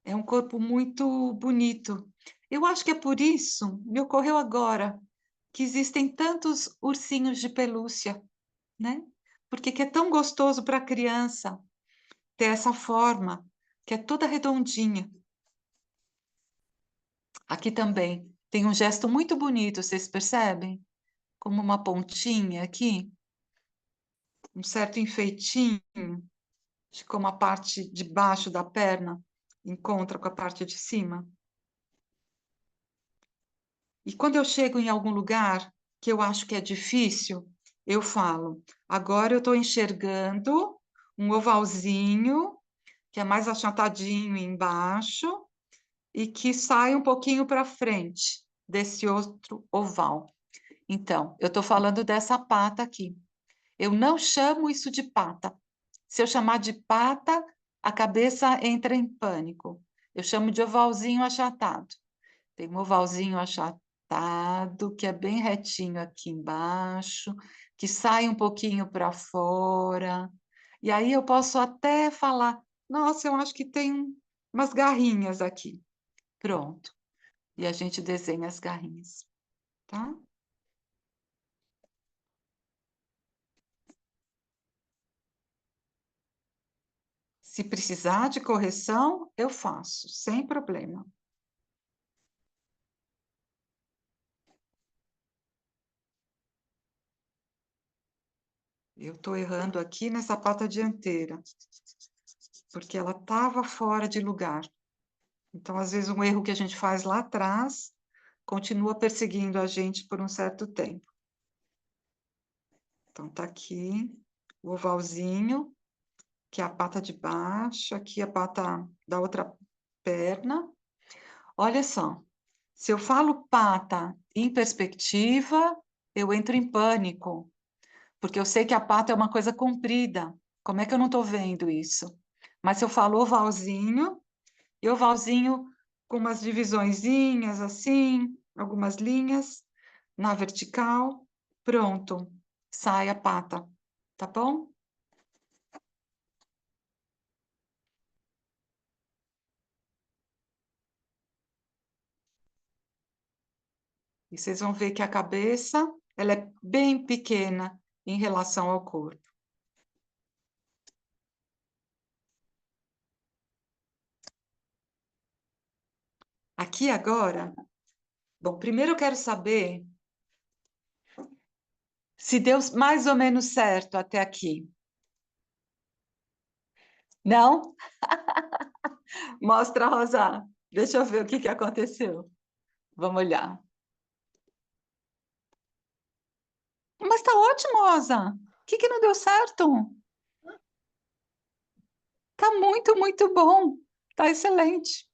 Speaker 1: É um corpo muito bonito. Eu acho que é por isso, me ocorreu agora, que existem tantos ursinhos de pelúcia, né? Porque que é tão gostoso para a criança ter essa forma, que é toda redondinha. Aqui também tem um gesto muito bonito, vocês percebem? Como uma pontinha aqui, um certo enfeitinho, de como a parte de baixo da perna Encontra com a parte de cima. E quando eu chego em algum lugar que eu acho que é difícil, eu falo, agora eu estou enxergando um ovalzinho, que é mais achatadinho embaixo, e que sai um pouquinho para frente desse outro oval. Então, eu estou falando dessa pata aqui. Eu não chamo isso de pata. Se eu chamar de pata, a cabeça entra em pânico. Eu chamo de ovalzinho achatado. Tem um ovalzinho achatado, que é bem retinho aqui embaixo, que sai um pouquinho para fora. E aí eu posso até falar, nossa, eu acho que tem umas garrinhas aqui. Pronto. E a gente desenha as garrinhas, tá? Se precisar de correção, eu faço, sem problema. Eu estou errando aqui nessa pata dianteira, porque ela estava fora de lugar. Então, às vezes, um erro que a gente faz lá atrás continua perseguindo a gente por um certo tempo. Então, tá aqui o ovalzinho, que é a pata de baixo, aqui a pata da outra perna. Olha só, se eu falo pata em perspectiva, eu entro em pânico, porque eu sei que a pata é uma coisa comprida. Como é que eu não estou vendo isso? Mas se eu falo ovalzinho, e ovalzinho com umas divisõezinhas assim, algumas linhas na vertical, pronto, sai a pata, tá bom? E vocês vão ver que a cabeça, ela é bem pequena em relação ao corpo. Aqui agora, bom, primeiro eu quero saber se deu mais ou menos certo até aqui. Não? Mostra, Rosa. Deixa eu ver o que aconteceu. Vamos olhar. Mas tá ótimo, Rosa. O que não deu certo? Tá muito, muito bom. Tá excelente.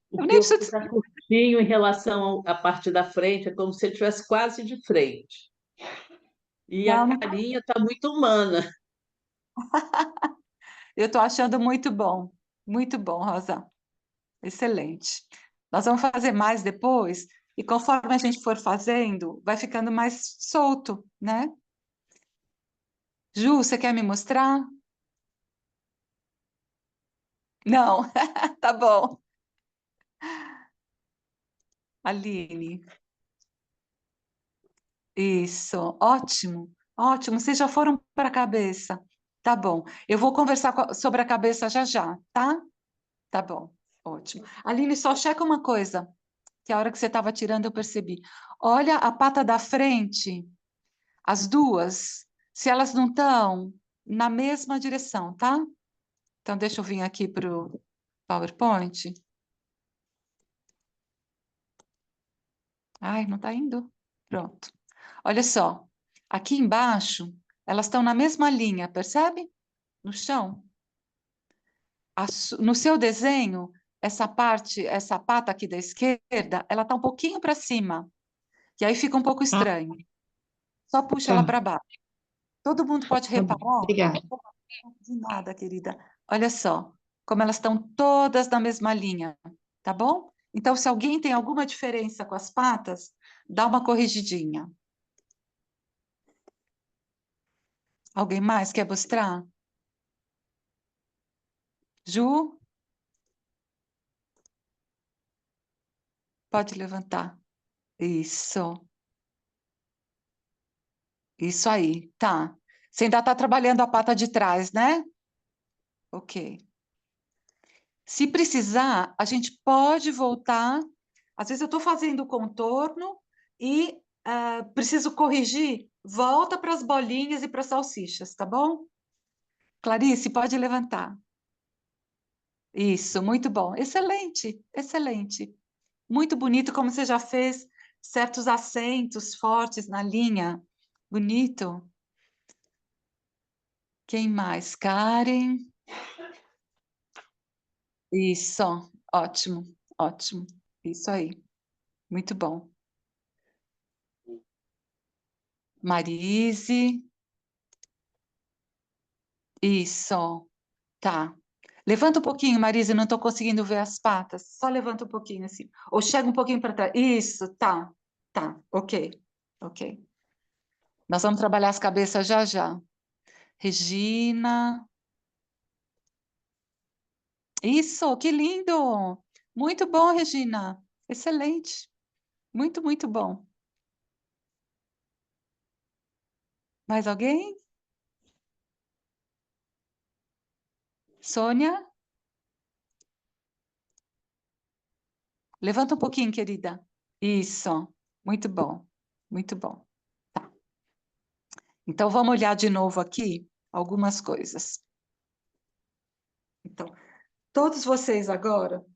Speaker 5: O
Speaker 1: Eu
Speaker 5: que
Speaker 1: nem
Speaker 5: eu
Speaker 1: preciso...
Speaker 5: fiz a curtinho em relação à parte da frente, é como se ele estivesse quase de frente. E a
Speaker 1: Não, não...
Speaker 5: carinha está muito humana.
Speaker 1: Eu tô achando muito bom. Muito bom, Rosa. Excelente. Nós vamos fazer mais depois, e conforme a gente for fazendo, vai ficando mais solto, né? Ju, você quer me mostrar? Não, tá bom. Aline, isso, ótimo, ótimo. Vocês já foram para a cabeça. Tá bom. Eu vou conversar sobre a cabeça já já, tá? Tá bom, ótimo. Aline, só checa uma coisa, que a hora que você estava tirando eu percebi. Olha a pata da frente, as duas, se elas não estão na mesma direção, tá? Então, deixa eu vir aqui para o PowerPoint. Ai, não está indo? Pronto. Olha só, aqui embaixo, elas estão na mesma linha, percebe? No chão. No seu desenho, essa parte, essa pata aqui da esquerda, ela está um pouquinho para cima. E aí fica um pouco
Speaker 2: Ah,
Speaker 1: estranho. Só puxa ela
Speaker 2: tá,
Speaker 1: para baixo. Todo mundo pode
Speaker 2: tá bom.
Speaker 1: reparar?
Speaker 2: Obrigada.
Speaker 1: De nada, querida. Olha só, como elas estão todas na mesma linha, tá bom? Então, se alguém tem alguma diferença com as patas, dá uma corrigidinha. Alguém mais quer mostrar? Ju, pode levantar. Isso. Isso aí, tá. Você ainda está trabalhando a pata de trás, né? Ok. Se precisar, a gente pode voltar. Às vezes eu estou fazendo o contorno e preciso corrigir. Volta para as bolinhas e para as salsichas, tá bom? Clarice, pode levantar. Isso, muito bom. Excelente, excelente. Muito bonito, como você já fez certos acentos fortes na linha. Bonito. Quem mais? Karen. Isso, ótimo, ótimo. Isso aí. Muito bom. Marise. Isso, tá. Levanta um pouquinho, Marise, não estou conseguindo ver as patas. Só levanta um pouquinho assim. Ou chega um pouquinho para trás. Isso, tá, tá, ok, ok. Nós vamos trabalhar as cabeças já já. Regina. Isso, que lindo! Muito bom, Regina. Excelente. Muito, muito bom. Mais alguém? Sônia? Levanta um pouquinho, querida. Isso. Muito bom. Muito bom. Tá. Então, vamos olhar de novo aqui algumas coisas. Então, todos vocês agora...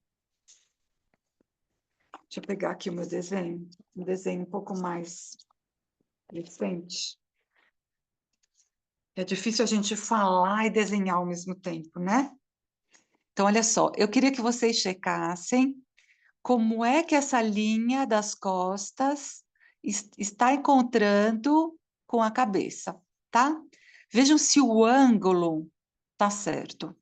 Speaker 1: Deixa eu pegar aqui o meu desenho. Um desenho um pouco mais recente. É difícil a gente falar e desenhar ao mesmo tempo, né? Então, olha só. Eu queria que vocês checassem como é que essa linha das costas está encontrando com a cabeça, tá? Vejam se o ângulo tá certo.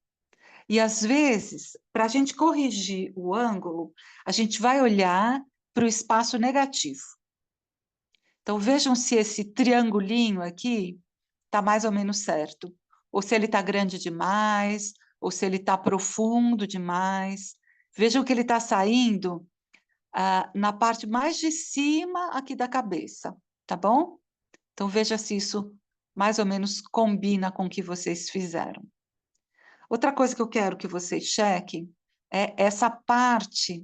Speaker 1: E às vezes, para a gente corrigir o ângulo, a gente vai olhar para o espaço negativo. Então vejam se esse triangulinho aqui está mais ou menos certo, ou se ele está grande demais, ou se ele está profundo demais. Vejam que ele está saindo na parte mais de cima aqui da cabeça, tá bom? Então veja se isso mais ou menos combina com o que vocês fizeram. Outra coisa que eu quero que vocês chequem é essa parte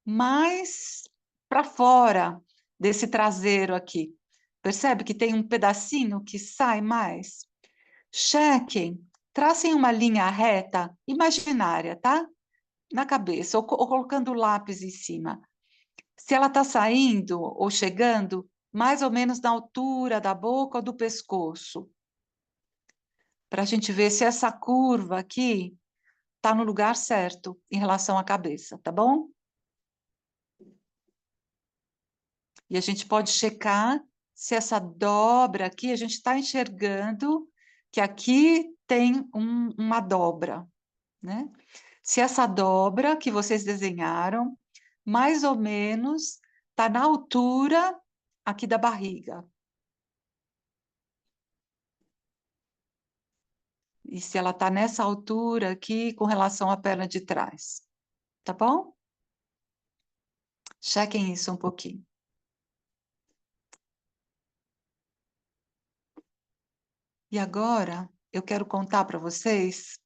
Speaker 1: mais para fora desse traseiro aqui. Percebe que tem um pedacinho que sai mais? Chequem, tracem uma linha reta imaginária, tá? Na cabeça, ou colocando o lápis em cima. Se ela está saindo ou chegando mais ou menos na altura da boca ou do pescoço. Para a gente ver se essa curva aqui está no lugar certo em relação à cabeça, tá bom? E a gente pode checar se essa dobra aqui, a gente está enxergando que aqui tem uma dobra, né? Se essa dobra que vocês desenharam, mais ou menos, está na altura aqui da barriga. E se ela está nessa altura aqui com relação à perna de trás. Tá bom? Chequem isso um pouquinho. E agora, eu quero contar para vocês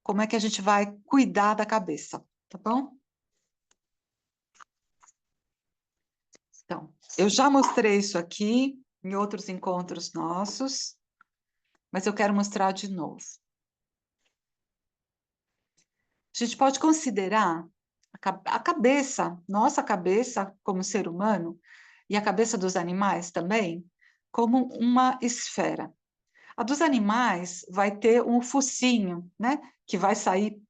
Speaker 1: como é que a gente vai cuidar da cabeça, tá bom? Então, eu já mostrei isso aqui em outros encontros nossos, mas eu quero mostrar de novo. A gente pode considerar a cabeça, nossa cabeça como ser humano, e a cabeça dos animais também, como uma esfera. A dos animais vai ter um focinho, né, que vai sair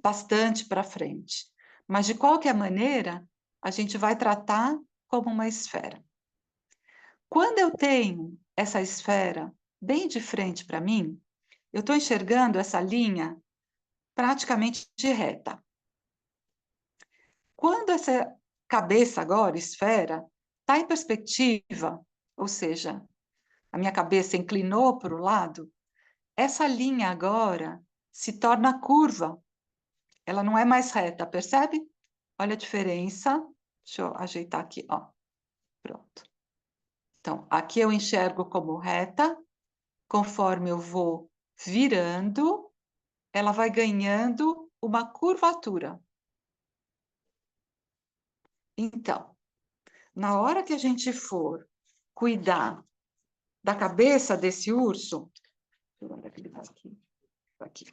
Speaker 1: bastante para frente. Mas, de qualquer maneira, a gente vai tratar como uma esfera. Quando eu tenho essa esfera bem de frente para mim, eu estou enxergando essa linha praticamente reta. Quando essa cabeça agora, esfera, está em perspectiva, ou seja, a minha cabeça inclinou para o lado, essa linha agora se torna curva. Ela não é mais reta, percebe? Olha a diferença. Deixa eu ajeitar aqui, ó. Pronto. Então, aqui eu enxergo como reta. Conforme eu vou virando, ela vai ganhando uma curvatura. Então, na hora que a gente for cuidar da cabeça desse urso, onde é que ele está aqui? Aqui.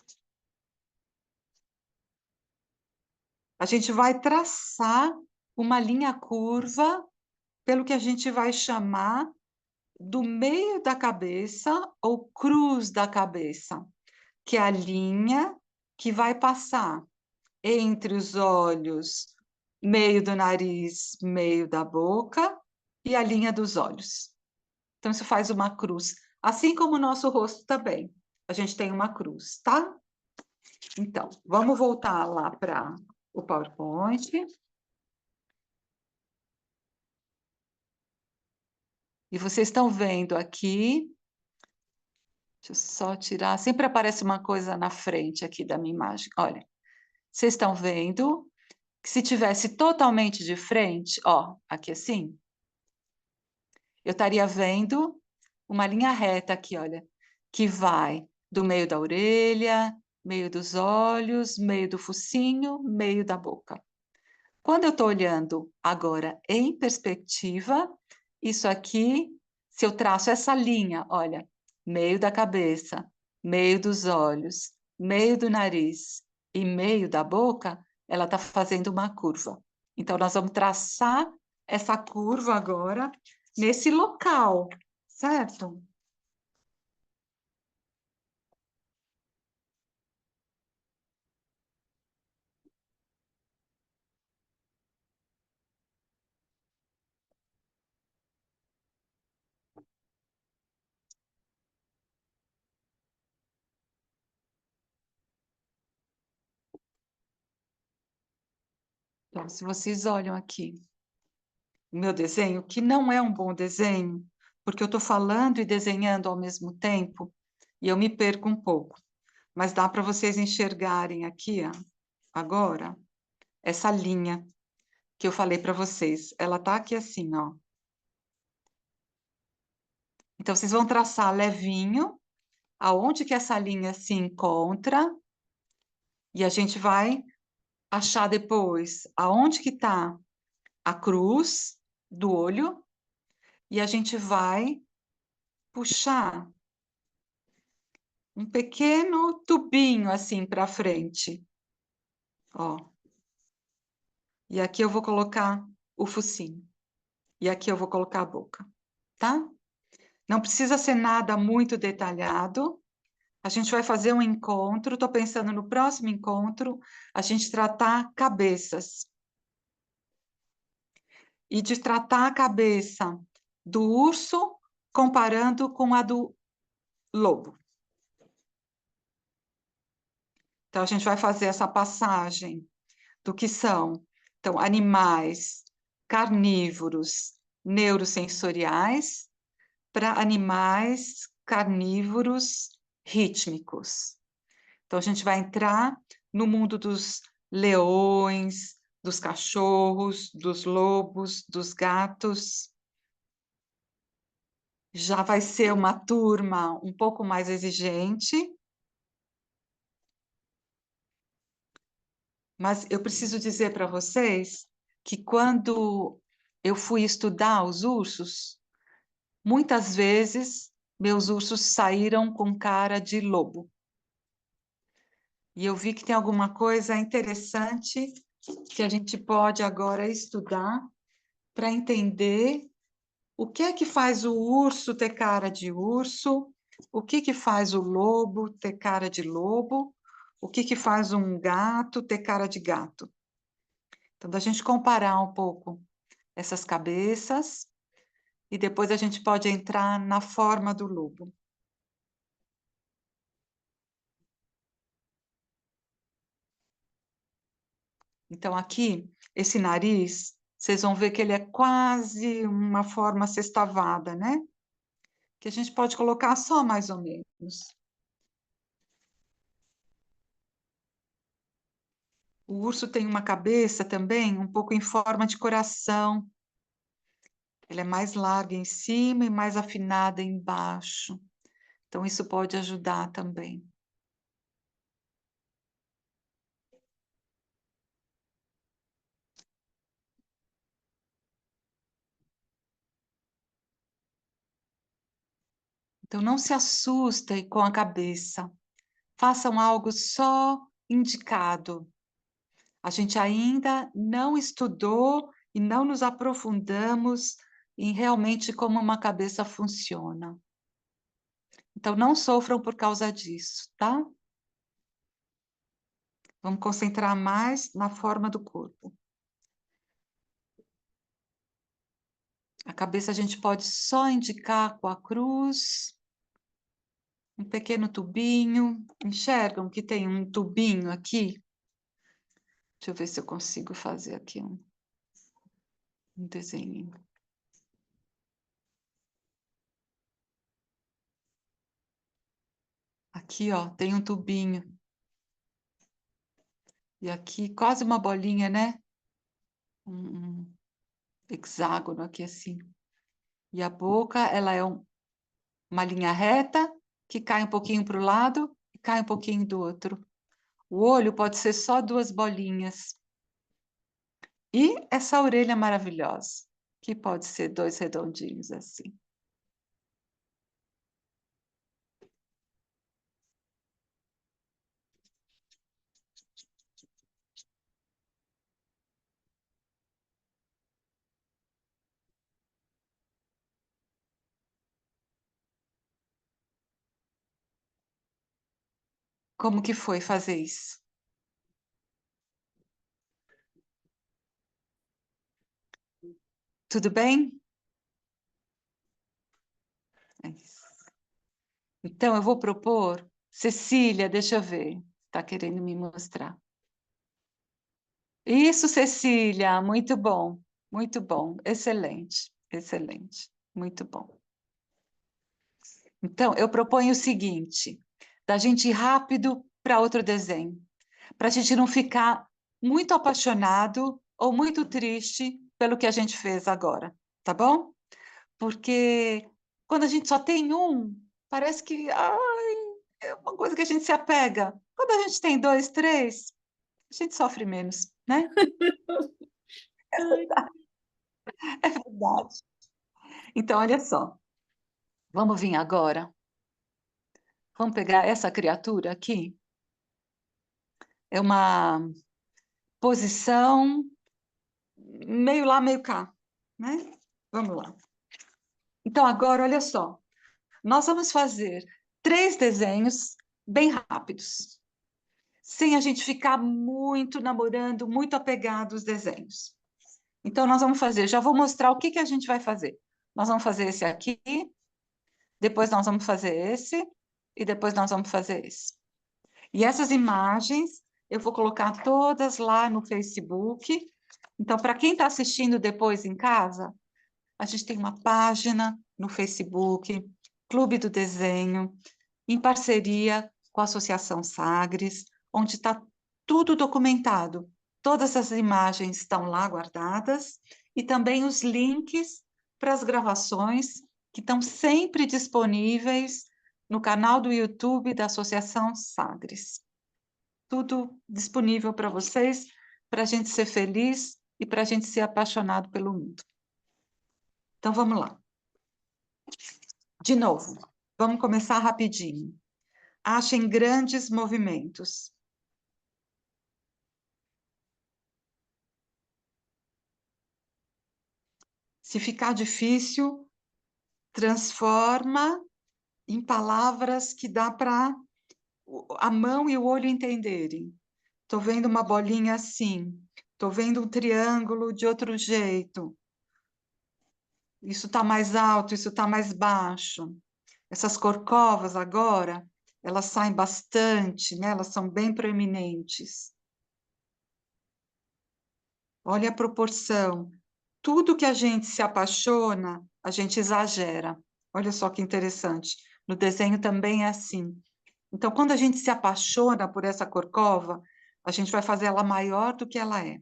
Speaker 1: a gente vai traçar uma linha curva pelo que a gente vai chamar do meio da cabeça ou cruz da cabeça, que é a linha que vai passar entre os olhos, meio do nariz, meio da boca e a linha dos olhos. Então, isso faz uma cruz. Assim como o nosso rosto também. A gente tem uma cruz, tá? Então, vamos voltar lá para o PowerPoint. E vocês estão vendo aqui. Deixa eu só tirar. Sempre aparece uma coisa na frente aqui da minha imagem. Olha, vocês estão vendo que se tivesse totalmente de frente, ó, aqui assim, eu estaria vendo uma linha reta aqui, olha, que vai do meio da orelha, meio dos olhos, meio do focinho, meio da boca. Quando eu estou olhando agora em perspectiva, isso aqui, se eu traço essa linha, olha, meio da cabeça, meio dos olhos, meio do nariz e meio da boca, ela está fazendo uma curva. Então, nós vamos traçar essa curva agora nesse local, certo? Então, se vocês olham aqui, o meu desenho, que não é um bom desenho, porque eu estou falando e desenhando ao mesmo tempo, e eu me perco um pouco. Mas dá para vocês enxergarem aqui, ó, agora, essa linha que eu falei para vocês. Ela está aqui assim, ó. Então, vocês vão traçar levinho, aonde que essa linha se encontra, e a gente vai achar depois aonde que está a cruz do olho, e a gente vai puxar um pequeno tubinho assim para frente, ó. E aqui eu vou colocar o focinho. E aqui eu vou colocar a boca, tá? Não precisa ser nada muito detalhado. A gente vai fazer um encontro, estou pensando no próximo encontro, a gente tratar cabeças. E de tratar a cabeça do urso comparando com a do lobo. Então, a gente vai fazer essa passagem do que são, então, animais carnívoros neurosensoriais para animais carnívoros rítmicos. Então, a gente vai entrar no mundo dos leões, dos cachorros, dos lobos, dos gatos. Já vai ser uma turma um pouco mais exigente, mas eu preciso dizer para vocês que quando eu fui estudar os ursos, muitas vezes meus ursos saíram com cara de lobo. E eu vi que tem alguma coisa interessante que a gente pode agora estudar para entender o que é que faz o urso ter cara de urso, o que que faz o lobo ter cara de lobo, o que que faz um gato ter cara de gato. Então, da gente comparar um pouco essas cabeças e depois a gente pode entrar na forma do lobo. Então, aqui, esse nariz, vocês vão ver que ele é quase uma forma sextavada, né? Que a gente pode colocar só mais ou menos. O urso tem uma cabeça também um pouco em forma de coração. Ela é mais larga em cima e mais afinada embaixo. Então, isso pode ajudar também. Então, não se assustem com a cabeça. Façam algo só indicado. A gente ainda não estudou e não nos aprofundamos em realmente como uma cabeça funciona. Então, não sofram por causa disso, tá? Vamos concentrar mais na forma do corpo. A cabeça a gente pode só indicar com a cruz, um pequeno tubinho. Enxergam que tem um tubinho aqui? Deixa eu ver se eu consigo fazer aqui um desenho. Aqui, ó, tem um tubinho. E aqui, quase uma bolinha, né? Um hexágono aqui, assim. E a boca, ela é uma linha reta, que cai um pouquinho para o lado e cai um pouquinho do outro. O olho pode ser só duas bolinhas. E essa orelha maravilhosa, que pode ser dois redondinhos assim. Como que foi fazer isso? Tudo bem? É isso. Então, eu vou propor... Cecília, deixa eu ver. Está querendo me mostrar. Isso, Cecília, muito bom, excelente, excelente, muito bom. Então, eu proponho o seguinte, da gente ir rápido para outro desenho, para a gente não ficar muito apaixonado ou muito triste pelo que a gente fez agora, tá bom? Porque quando a gente só tem um, parece que é uma coisa que a gente se apega. Quando a gente tem dois, três, a gente sofre menos, né? É verdade. Então, olha só, vamos vir agora. Vamos pegar essa criatura aqui. É uma posição meio lá, meio cá, né? Vamos lá. Então, agora, olha só. Nós vamos fazer 3 desenhos bem rápidos, sem a gente ficar muito namorando, muito apegado aos desenhos. Então, nós vamos fazer, já vou mostrar o que que a gente vai fazer. Nós vamos fazer esse aqui, depois nós vamos fazer esse, e depois nós vamos fazer esse. E essas imagens eu vou colocar todas lá no Facebook. Então, para quem está assistindo depois em casa, a gente tem uma página no Facebook, Clube do Desenho, em parceria com a Associação Sagres, onde está tudo documentado. Todas as imagens estão lá guardadas e também os links para as gravações que estão sempre disponíveis no canal do YouTube da Associação Sagres. Tudo disponível para vocês, para a gente ser feliz e para a gente ser apaixonado pelo mundo. Então, vamos lá. De novo, vamos começar rapidinho. Achem grandes movimentos. Se ficar difícil, transforma em palavras que dá para a mão e o olho entenderem. Estou vendo uma bolinha assim, estou vendo um triângulo de outro jeito. Isso está mais alto, isso está mais baixo. Essas corcovas agora, elas saem bastante, né? Elas são bem proeminentes. Olha a proporção. Tudo que a gente se apaixona, a gente exagera. Olha só que interessante. No desenho também é assim. Então, quando a gente se apaixona por essa corcova, a gente vai fazer ela maior do que ela é.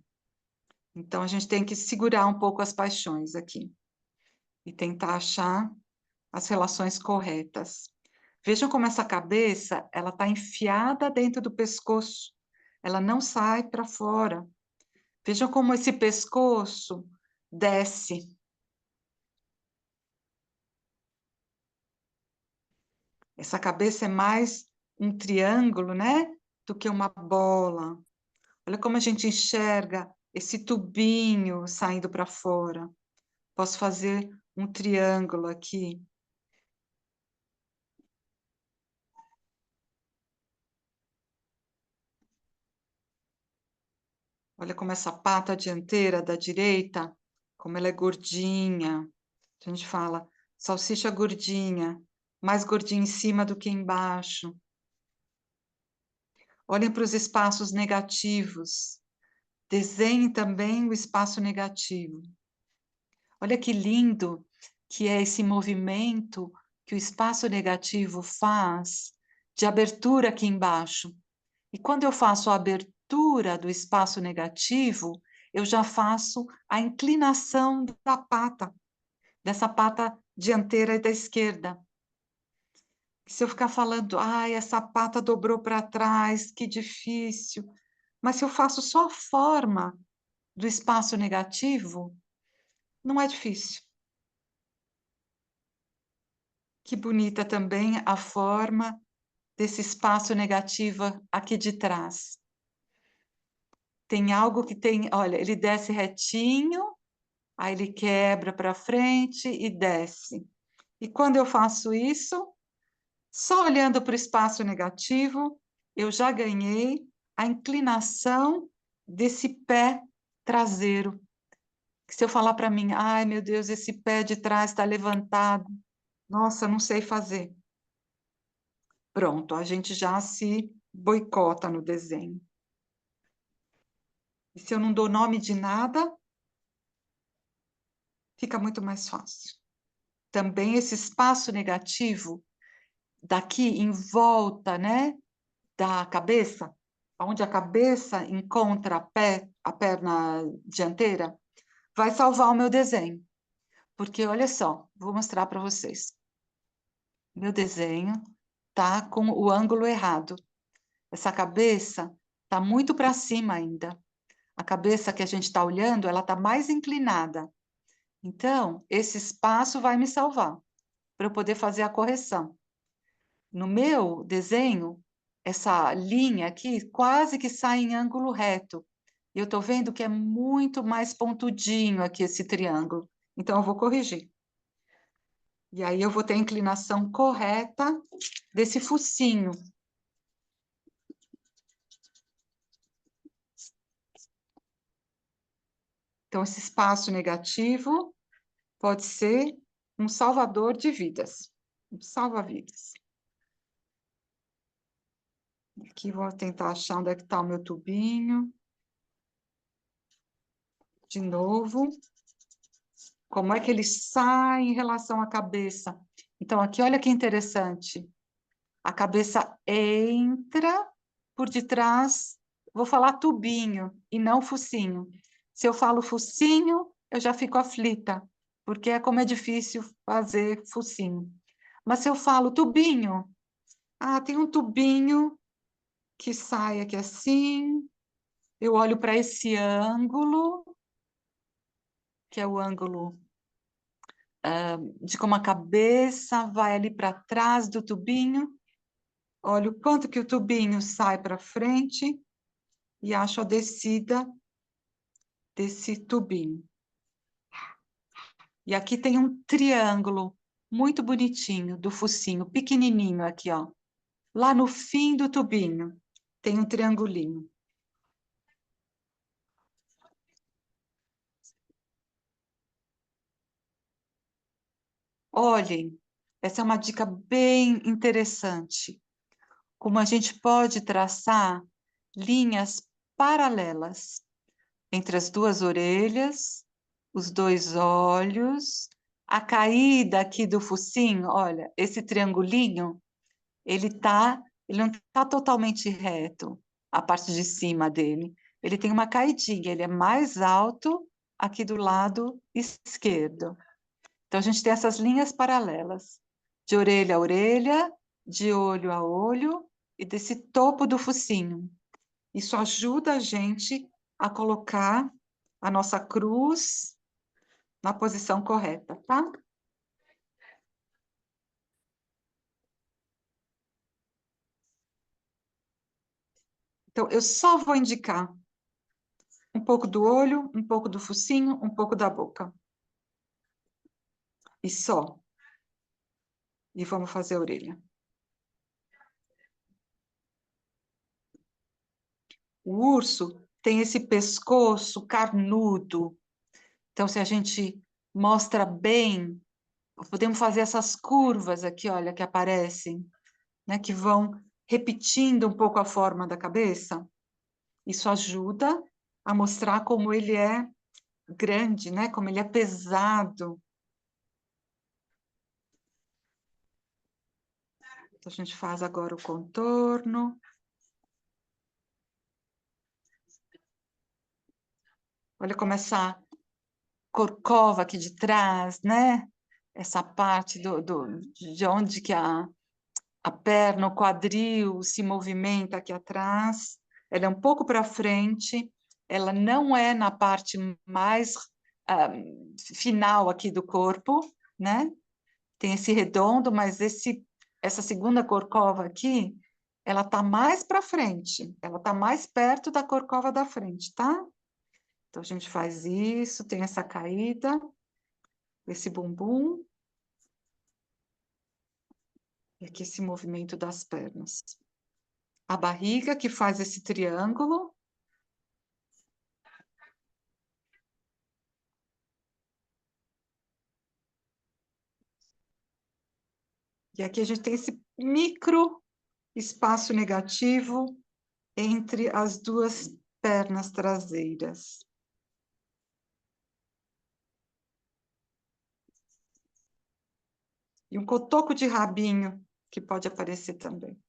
Speaker 1: Então, a gente tem que segurar um pouco as paixões aqui e tentar achar as relações corretas. Vejam como essa cabeça, ela está enfiada dentro do pescoço. Ela não sai para fora. Vejam como esse pescoço desce. Essa cabeça é mais um triângulo, né? Do que uma bola. Olha como a gente enxerga esse tubinho saindo para fora. Posso fazer um triângulo aqui. Olha como essa pata dianteira da direita, como ela é gordinha. A gente fala salsicha gordinha, mais gordinha em cima do que embaixo. Olhem para os espaços negativos. Desenhe também o espaço negativo. Olha que lindo que é esse movimento que o espaço negativo faz de abertura aqui embaixo. E quando eu faço a abertura do espaço negativo, eu já faço a inclinação da pata, dessa pata dianteira e da esquerda. Se eu ficar falando, ai, essa pata dobrou para trás, que difícil. Mas se eu faço só a forma do espaço negativo, não é difícil. Que bonita também a forma desse espaço negativo aqui de trás. Tem algo que tem, olha, ele desce retinho, aí ele quebra para frente e desce. E quando eu faço isso, só olhando para o espaço negativo, eu já ganhei a inclinação desse pé traseiro. Se eu falar para mim, ai meu Deus, esse pé de trás está levantado, nossa, não sei fazer. Pronto, a gente já se boicota no desenho. E se eu não dou nome de nada, fica muito mais fácil. Também esse espaço negativo daqui em volta, né, da cabeça, onde a cabeça encontra a perna dianteira, vai salvar o meu desenho. Porque, olha só, vou mostrar para vocês. Meu desenho tá com o ângulo errado. Essa cabeça tá muito para cima ainda. A cabeça que a gente está olhando, ela está mais inclinada. Então, esse espaço vai me salvar para eu poder fazer a correção. No meu desenho, essa linha aqui quase que sai em ângulo reto. E eu estou vendo que é muito mais pontudinho aqui esse triângulo. Então, eu vou corrigir. E aí eu vou ter a inclinação correta desse focinho. Então, esse espaço negativo pode ser um salvador de vidas, um salva-vidas. Aqui vou tentar achar onde é que está o meu tubinho. De novo. Como é que ele sai em relação à cabeça? Então, aqui, olha que interessante. A cabeça entra por detrás, vou falar tubinho e não focinho. Se eu falo focinho, eu já fico aflita, porque é como é difícil fazer focinho. Mas se eu falo tubinho, tem um tubinho que sai aqui assim, eu olho para esse ângulo, que é o ângulo de como a cabeça vai ali para trás do tubinho, olho o quanto que o tubinho sai para frente e acho a descida desse tubinho. E aqui tem um triângulo muito bonitinho do focinho, pequenininho aqui, ó. Lá no fim do tubinho tem um triangulinho. Olhem, essa é uma dica bem interessante. Como a gente pode traçar linhas paralelas entre as duas orelhas, os dois olhos, a caída aqui do focinho, olha, esse triangulinho, ele não está totalmente reto, a parte de cima dele. Ele tem uma caidinha, ele é mais alto aqui do lado esquerdo. Então, a gente tem essas linhas paralelas, de orelha a orelha, de olho a olho, e desse topo do focinho. Isso ajuda a gente a colocar a nossa cruz na posição correta, tá? Então, eu só vou indicar pouco do olho, um pouco do focinho, um pouco da boca. E só. E vamos fazer a orelha. O urso tem esse pescoço carnudo. Então, se a gente mostra bem, podemos fazer essas curvas aqui, olha, que aparecem, né, que vão repetindo um pouco a forma da cabeça. Isso ajuda a mostrar como ele é grande, né, como ele é pesado. Então, a gente faz agora o contorno. Olha como essa corcova aqui de trás, né? Essa parte de onde que a perna, o quadril se movimenta aqui atrás. Ela é um pouco para frente, ela não é na parte mais final aqui do corpo, né? Tem esse redondo, mas essa segunda corcova aqui, ela está mais para frente, ela está mais perto da corcova da frente, tá? Então, a gente faz isso, tem essa caída, esse bumbum, e aqui esse movimento das pernas. A barriga, que faz esse triângulo. E aqui a gente tem esse micro espaço negativo entre as duas pernas traseiras. E um cotoco de rabinho, que pode aparecer também.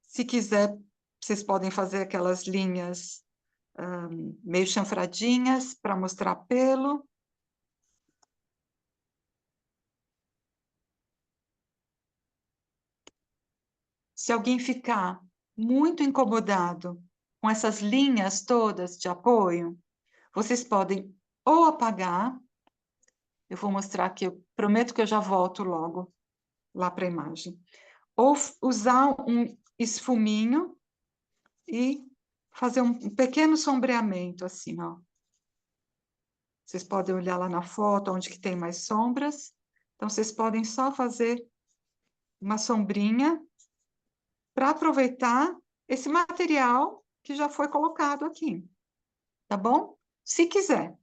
Speaker 1: Se quiser, vocês podem fazer aquelas linhas meio chanfradinhas para mostrar pelo. Se alguém ficar muito incomodado com essas linhas todas de apoio, vocês podem ou apagar, eu vou mostrar aqui, eu prometo que eu já volto logo lá para a imagem, ou usar um esfuminho e fazer um pequeno sombreamento assim, ó. Vocês podem olhar lá na foto onde que tem mais sombras, então vocês podem só fazer uma sombrinha para aproveitar esse material que já foi colocado aqui, tá bom? Se quiser,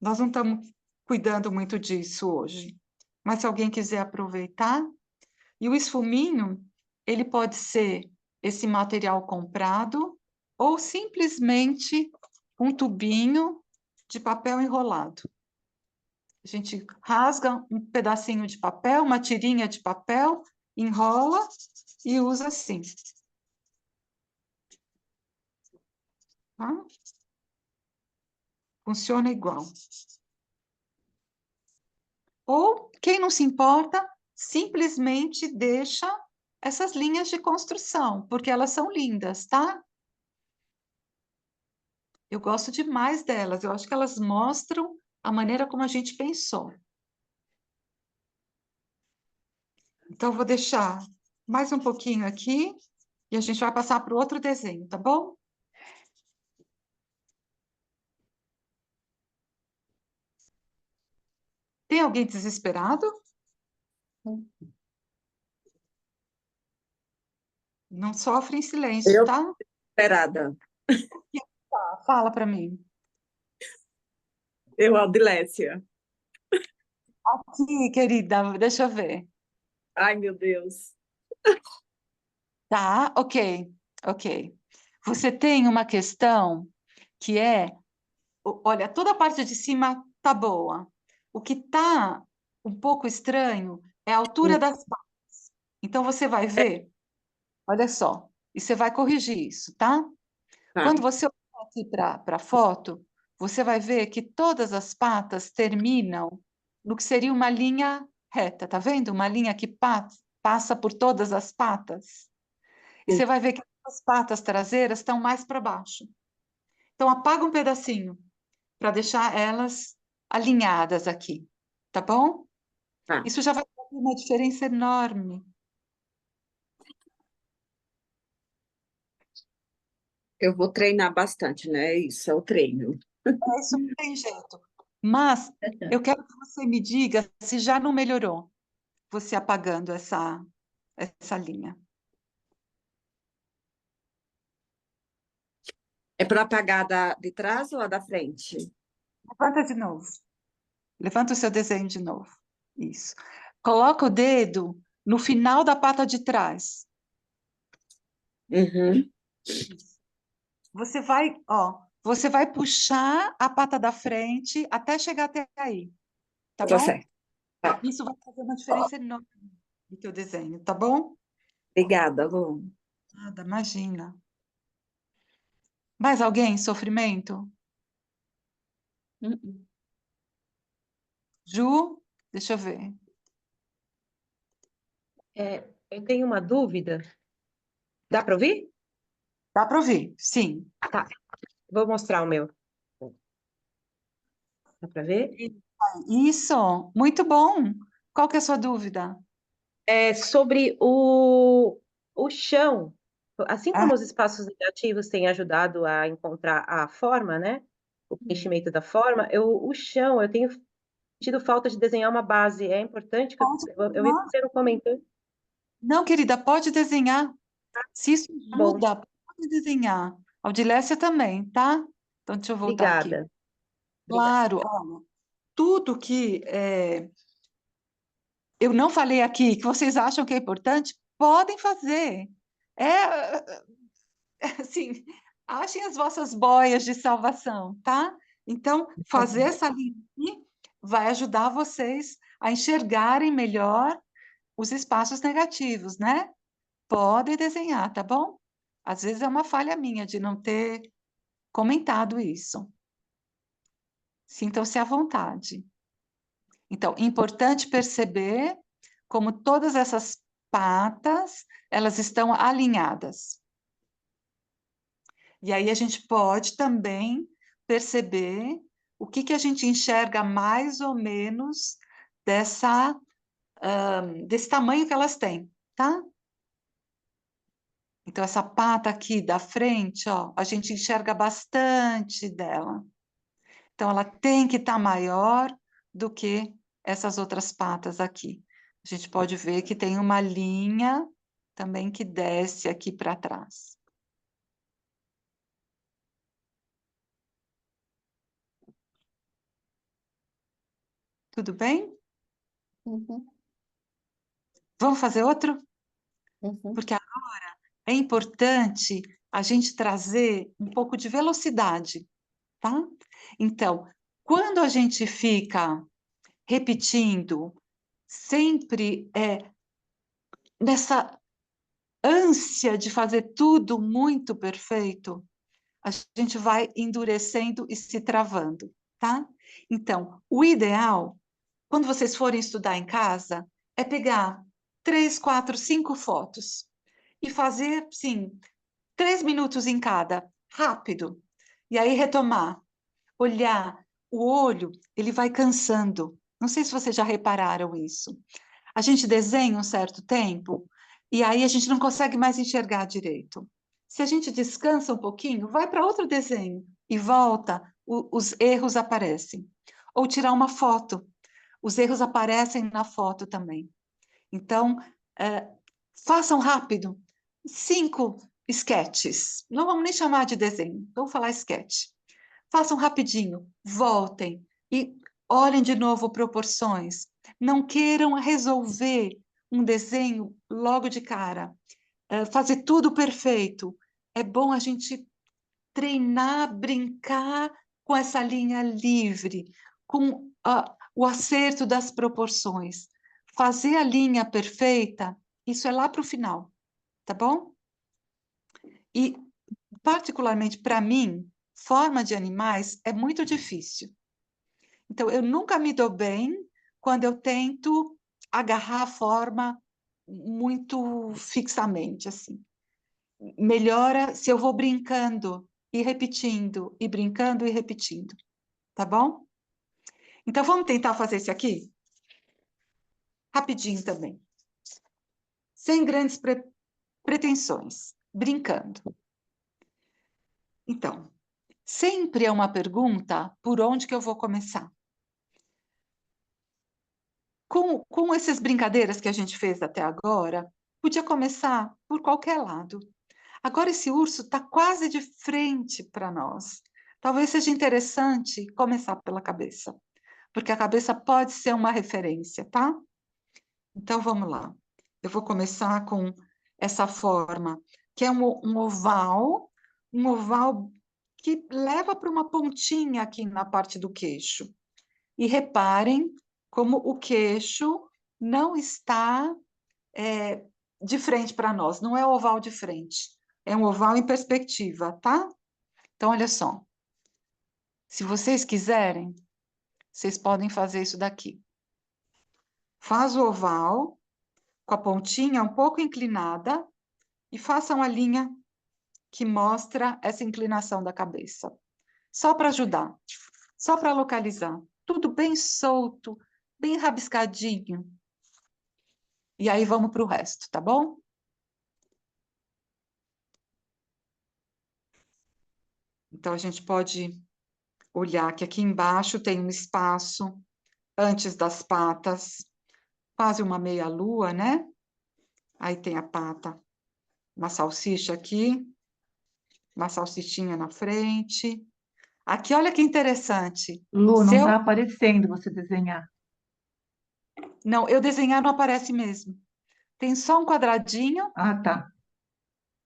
Speaker 1: nós não estamos cuidando muito disso hoje, mas se alguém quiser aproveitar, e o esfuminho, ele pode ser esse material comprado ou simplesmente um tubinho de papel enrolado. A gente rasga um pedacinho de papel, uma tirinha de papel, enrola e usa assim. Tá? Funciona igual. Ou, quem não se importa, simplesmente deixa essas linhas de construção, porque elas são lindas, tá? Eu gosto demais delas, eu acho que elas mostram a maneira como a gente pensou. Então, eu vou deixar mais um pouquinho aqui e a gente vai passar para o outro desenho, tá bom? Tem alguém desesperado? Não sofre em silêncio,
Speaker 6: Eu
Speaker 1: tá?
Speaker 6: esperada.
Speaker 1: Fala para mim.
Speaker 6: Eu, Audilécia.
Speaker 1: Aqui, querida, deixa eu ver.
Speaker 6: Ai, meu Deus.
Speaker 1: Tá, ok, ok. Você tem uma questão que é, olha, toda a parte de cima tá boa. O que tá um pouco estranho é a altura das patas. Então você vai ver, olha só, e você vai corrigir isso, tá?
Speaker 6: Tá,
Speaker 1: Quando você olhar aqui para a foto, você vai ver que todas as patas terminam no que seria uma linha reta, tá vendo? Uma linha que passa por todas as patas. E
Speaker 6: sim.
Speaker 1: você vai ver que as patas traseiras estão mais para baixo. Então, apaga um pedacinho para deixar elas alinhadas aqui, tá bom?
Speaker 6: Tá.
Speaker 1: Isso já vai fazer uma diferença enorme.
Speaker 6: Eu vou treinar bastante, né? Isso é o treino.
Speaker 1: Isso não tem jeito. Mas eu quero que você me diga se já não melhorou, você apagando essa linha.
Speaker 6: É para apagar de trás ou a da frente?
Speaker 1: Levanta de novo. Levanta o seu desenho de novo. Isso. Coloca o dedo no final da pata de trás.
Speaker 6: Uhum,
Speaker 1: Isso. Você vai puxar a pata da frente até chegar até aí, tá
Speaker 6: tá
Speaker 1: bom?
Speaker 6: certo. Tá.
Speaker 1: Isso vai fazer uma diferença enorme no teu desenho, tá bom?
Speaker 6: Obrigada, Lu.
Speaker 1: Nada, imagina. Mais alguém em sofrimento? Ju, deixa eu ver.
Speaker 4: Eu tenho uma dúvida. Dá para ouvir?
Speaker 1: Dá para ouvir? Sim.
Speaker 4: Tá. Vou mostrar o meu. Dá para ver?
Speaker 1: Isso, muito bom. Qual que é a sua dúvida?
Speaker 4: É sobre o chão. Assim
Speaker 1: Ah,
Speaker 4: como os espaços negativos têm ajudado a encontrar a forma, né? O preenchimento da forma, o chão, eu tenho tido falta de desenhar uma base. É importante que
Speaker 1: pode
Speaker 4: eu vi
Speaker 1: desenhar.
Speaker 4: você não comentou.
Speaker 1: Não, querida, pode desenhar. Se isso
Speaker 4: Tá bom,
Speaker 1: ajuda, pode desenhar. A Audilécia também, tá? Então, deixa eu voltar aqui.
Speaker 4: obrigada. Obrigada.
Speaker 1: Claro, olha, tudo que eu não falei aqui, que vocês acham que é importante, podem fazer. É, assim, achem as vossas boias de salvação, tá? Então, fazer essa linha aqui vai ajudar vocês a enxergarem melhor os espaços negativos, né? Podem desenhar, tá bom? Às vezes é uma falha minha de não ter comentado isso. Sintam-se à vontade. Então, importante perceber como todas essas patas, elas estão alinhadas. E aí a gente pode também perceber o que a gente enxerga mais ou menos desse tamanho que elas têm, tá? Então, essa pata aqui da frente, ó, a gente enxerga bastante dela. Então, ela tem que estar maior do que essas outras patas aqui. A gente pode ver que tem uma linha também que desce aqui para trás. Tudo bem? Vamos fazer outro? Porque agora é importante a gente trazer um pouco de velocidade, tá? Então, quando a gente fica repetindo sempre nessa ânsia de fazer tudo muito perfeito, a gente vai endurecendo e se travando, tá? Então, o ideal, quando vocês forem estudar em casa, é pegar 3, 4, 5 fotos e fazer, sim, 3 minutos em cada, rápido. E aí retomar, olhar. O olho, ele vai cansando. Não sei se vocês já repararam isso. A gente desenha um certo tempo e aí a gente não consegue mais enxergar direito. Se a gente descansa um pouquinho, vai para outro desenho e volta, os erros aparecem. Ou tirar uma foto, os erros aparecem na foto também. Então, façam rápido, 5 sketches. Não vamos nem chamar de desenho, vamos falar sketch. Façam rapidinho, voltem e olhem de novo proporções. Não queiram resolver um desenho logo de cara, fazer tudo perfeito. É bom a gente treinar, brincar com essa linha livre, com o acerto das proporções. Fazer a linha perfeita, isso é lá para o final, tá bom? E, particularmente para mim, forma de animais é muito difícil. Então, eu nunca me dou bem quando eu tento agarrar a forma muito fixamente, assim. Melhora se eu vou brincando e repetindo, e brincando e repetindo, tá bom? Então, vamos tentar fazer esse aqui? Rapidinho também. Sem grandes pretensões, brincando. Então, sempre é uma pergunta por onde que eu vou começar. Com essas brincadeiras que a gente fez até agora, podia começar por qualquer lado. Agora esse urso está quase de frente para nós. Talvez seja interessante começar pela cabeça, porque a cabeça pode ser uma referência, tá? Então vamos lá. Eu vou começar com essa forma, que é um oval que leva para uma pontinha aqui na parte do queixo. E reparem como o queixo não está de frente para nós, não é oval de frente, é um oval em perspectiva, tá? Então, olha só. Se vocês quiserem, vocês podem fazer isso daqui. Faz o oval com a pontinha um pouco inclinada e faça uma linha que mostra essa inclinação da cabeça. Só para ajudar, só para localizar. Tudo bem solto, bem rabiscadinho. E aí vamos para o resto, tá bom? Então, a gente pode olhar que aqui embaixo tem um espaço antes das patas, quase uma meia-lua, né? Aí tem a pata, uma salsicha aqui, uma salsichinha na frente. Aqui, olha que interessante.
Speaker 7: Lu,
Speaker 1: Se
Speaker 7: não
Speaker 1: eu...
Speaker 7: está aparecendo você desenhar.
Speaker 1: Não, eu desenhar não aparece mesmo. Tem só um quadradinho,
Speaker 7: Ah, tá.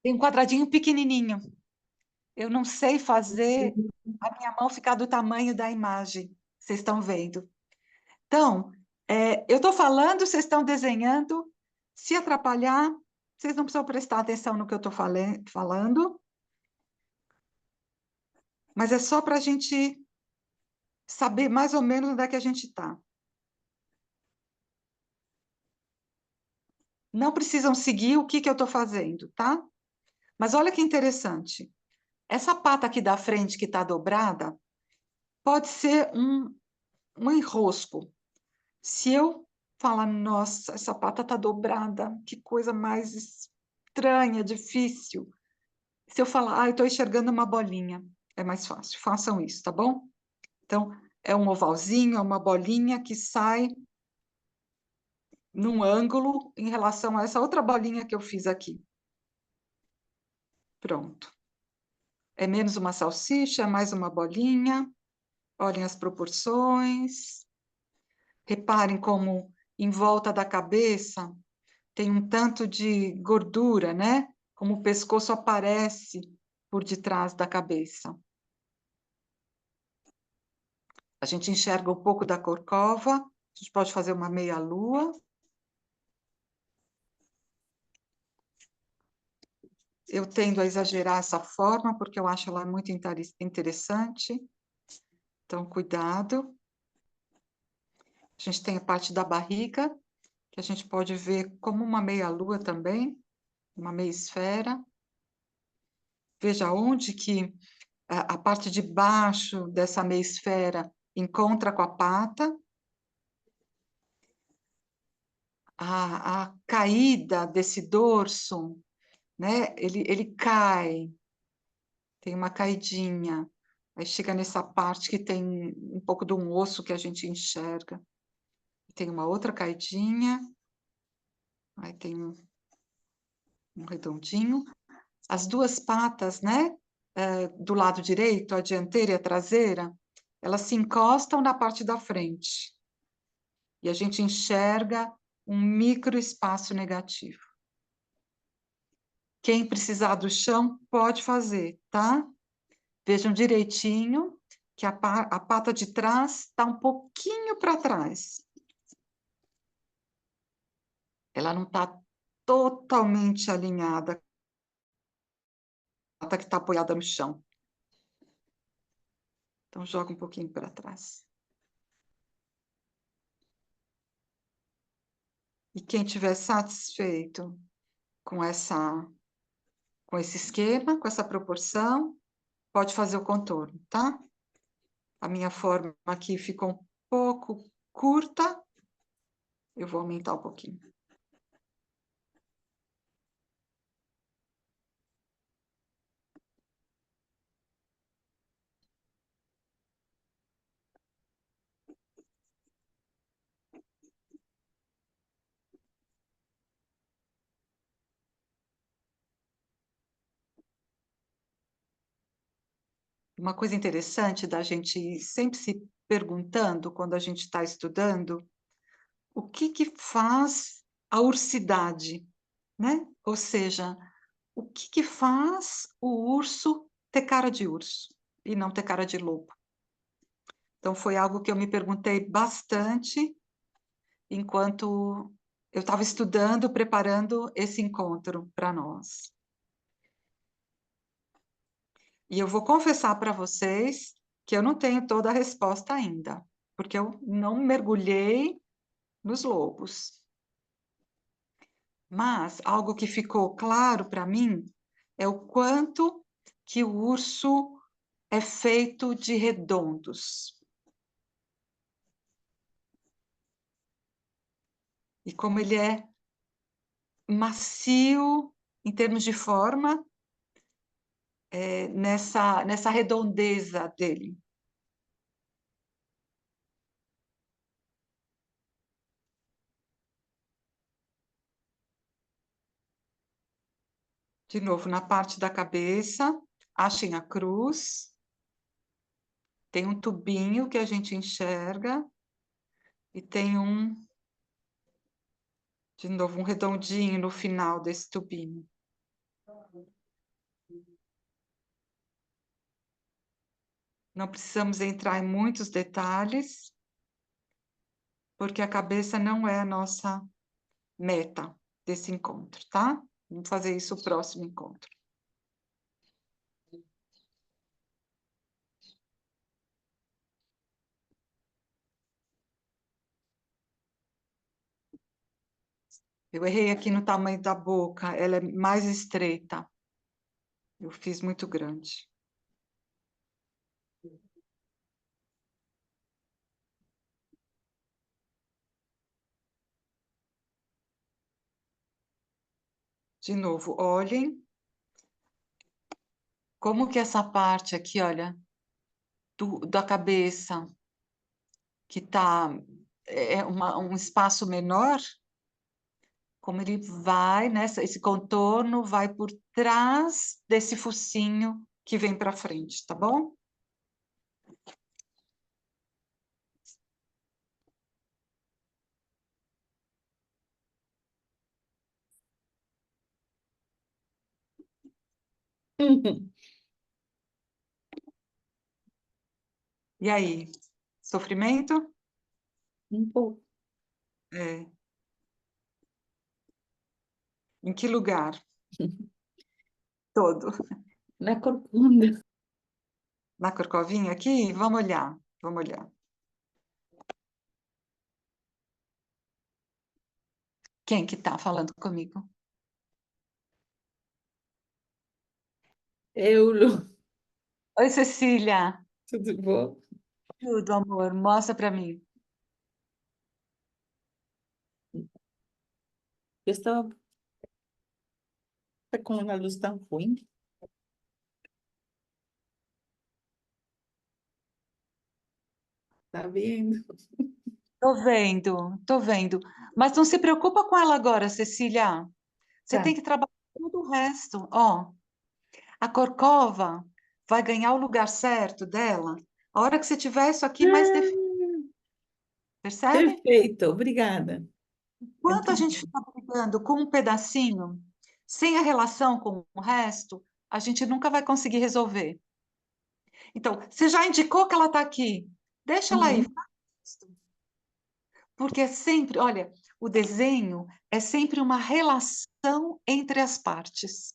Speaker 1: tem um quadradinho pequenininho. Eu não sei fazer a minha mão ficar do tamanho da imagem. Vocês estão vendo? Então, eu estou falando, vocês estão desenhando. Se atrapalhar, vocês não precisam prestar atenção no que eu estou falando. Mas é só para a gente saber mais ou menos onde é que a gente está. Não precisam seguir o que eu estou fazendo, tá? Mas olha que interessante. Essa pata aqui da frente que está dobrada pode ser um enrosco. Se eu falar, nossa, essa pata está dobrada, que coisa mais estranha, difícil. Se eu falar, estou enxergando uma bolinha, é mais fácil. Façam isso, tá bom? Então, é um ovalzinho, é uma bolinha que sai num ângulo em relação a essa outra bolinha que eu fiz aqui. Pronto. É menos uma salsicha, mais uma bolinha. Olhem as proporções. Reparem como em volta da cabeça tem um tanto de gordura, né? Como o pescoço aparece por detrás da cabeça. A gente enxerga um pouco da corcova. A gente pode fazer uma meia-lua. Eu tendo a exagerar essa forma, porque eu acho ela muito interessante. Então, cuidado. A gente tem a parte da barriga, que a gente pode ver como uma meia-lua também, uma meia-esfera. Veja onde que a parte de baixo dessa meia-esfera encontra com a pata. A caída desse dorso, né? Ele cai, tem uma caidinha. Aí chega nessa parte que tem um pouco de um osso que a gente enxerga. Tem uma outra caidinha. Aí tem um redondinho. As duas patas, né? Do lado direito, a dianteira e a traseira, elas se encostam na parte da frente. E a gente enxerga um micro espaço negativo. Quem precisar do chão, pode fazer, tá? Vejam direitinho que a pata de trás está um pouquinho para trás. Ela não está totalmente alinhada. A pata que está apoiada no chão. Então, joga um pouquinho para trás. E quem estiver satisfeito com esse esquema, com essa proporção, pode fazer o contorno, tá? A minha forma aqui ficou um pouco curta. Eu vou aumentar um pouquinho. uma coisa interessante da gente ir sempre se perguntando, quando a gente está estudando, o que faz a ursidade, né? Ou seja, o que faz o urso ter cara de urso e não ter cara de lobo? Então, foi algo que eu me perguntei bastante enquanto eu estava estudando, preparando esse encontro para nós. E eu vou confessar para vocês que eu não tenho toda a resposta ainda, porque eu não mergulhei nos lobos. Mas algo que ficou claro para mim é o quanto que o urso é feito de redondos. E como ele é macio em termos de forma, nessa redondeza dele. De novo, na parte da cabeça, achem a cruz. Tem um tubinho que a gente enxerga e tem de novo, um redondinho no final desse tubinho. Não precisamos entrar em muitos detalhes, porque a cabeça não é a nossa meta desse encontro, tá? Vamos fazer isso no próximo encontro. Eu errei aqui no tamanho da boca, ela é mais estreita. Eu fiz muito grande. De novo, olhem como que essa parte aqui, olha, da cabeça, que está um espaço menor, como ele vai, né? Esse contorno vai por trás desse focinho que vem para frente, tá bom? E aí, sofrimento?
Speaker 6: Um pouco.
Speaker 1: É. Em que lugar? Todo.
Speaker 6: Na corcunda.
Speaker 1: Na corcovinha aqui? Vamos olhar, vamos olhar. Quem que está falando comigo?
Speaker 6: Lu.
Speaker 1: Oi, Cecília.
Speaker 6: Tudo bom?
Speaker 1: Tudo, amor, mostra para mim.
Speaker 8: Eu estava com uma luz tão ruim. Tá vendo?
Speaker 1: Tô vendo, tô vendo. Mas não se preocupa com ela agora, Cecília. Você
Speaker 6: Tá.
Speaker 1: tem que trabalhar todo o resto. Ó, a corcova vai ganhar o lugar certo dela a hora que você tiver isso aqui mais definido. Percebe?
Speaker 8: Perfeito, obrigada.
Speaker 1: Enquanto a gente
Speaker 8: Entendi.
Speaker 1: fica brigando com um pedacinho, sem a relação com o resto, a gente nunca vai conseguir resolver. Então, você já indicou que ela está aqui. Deixa ela aí.
Speaker 8: Uhum.
Speaker 1: Porque é sempre, olha, o desenho é sempre uma relação entre as partes.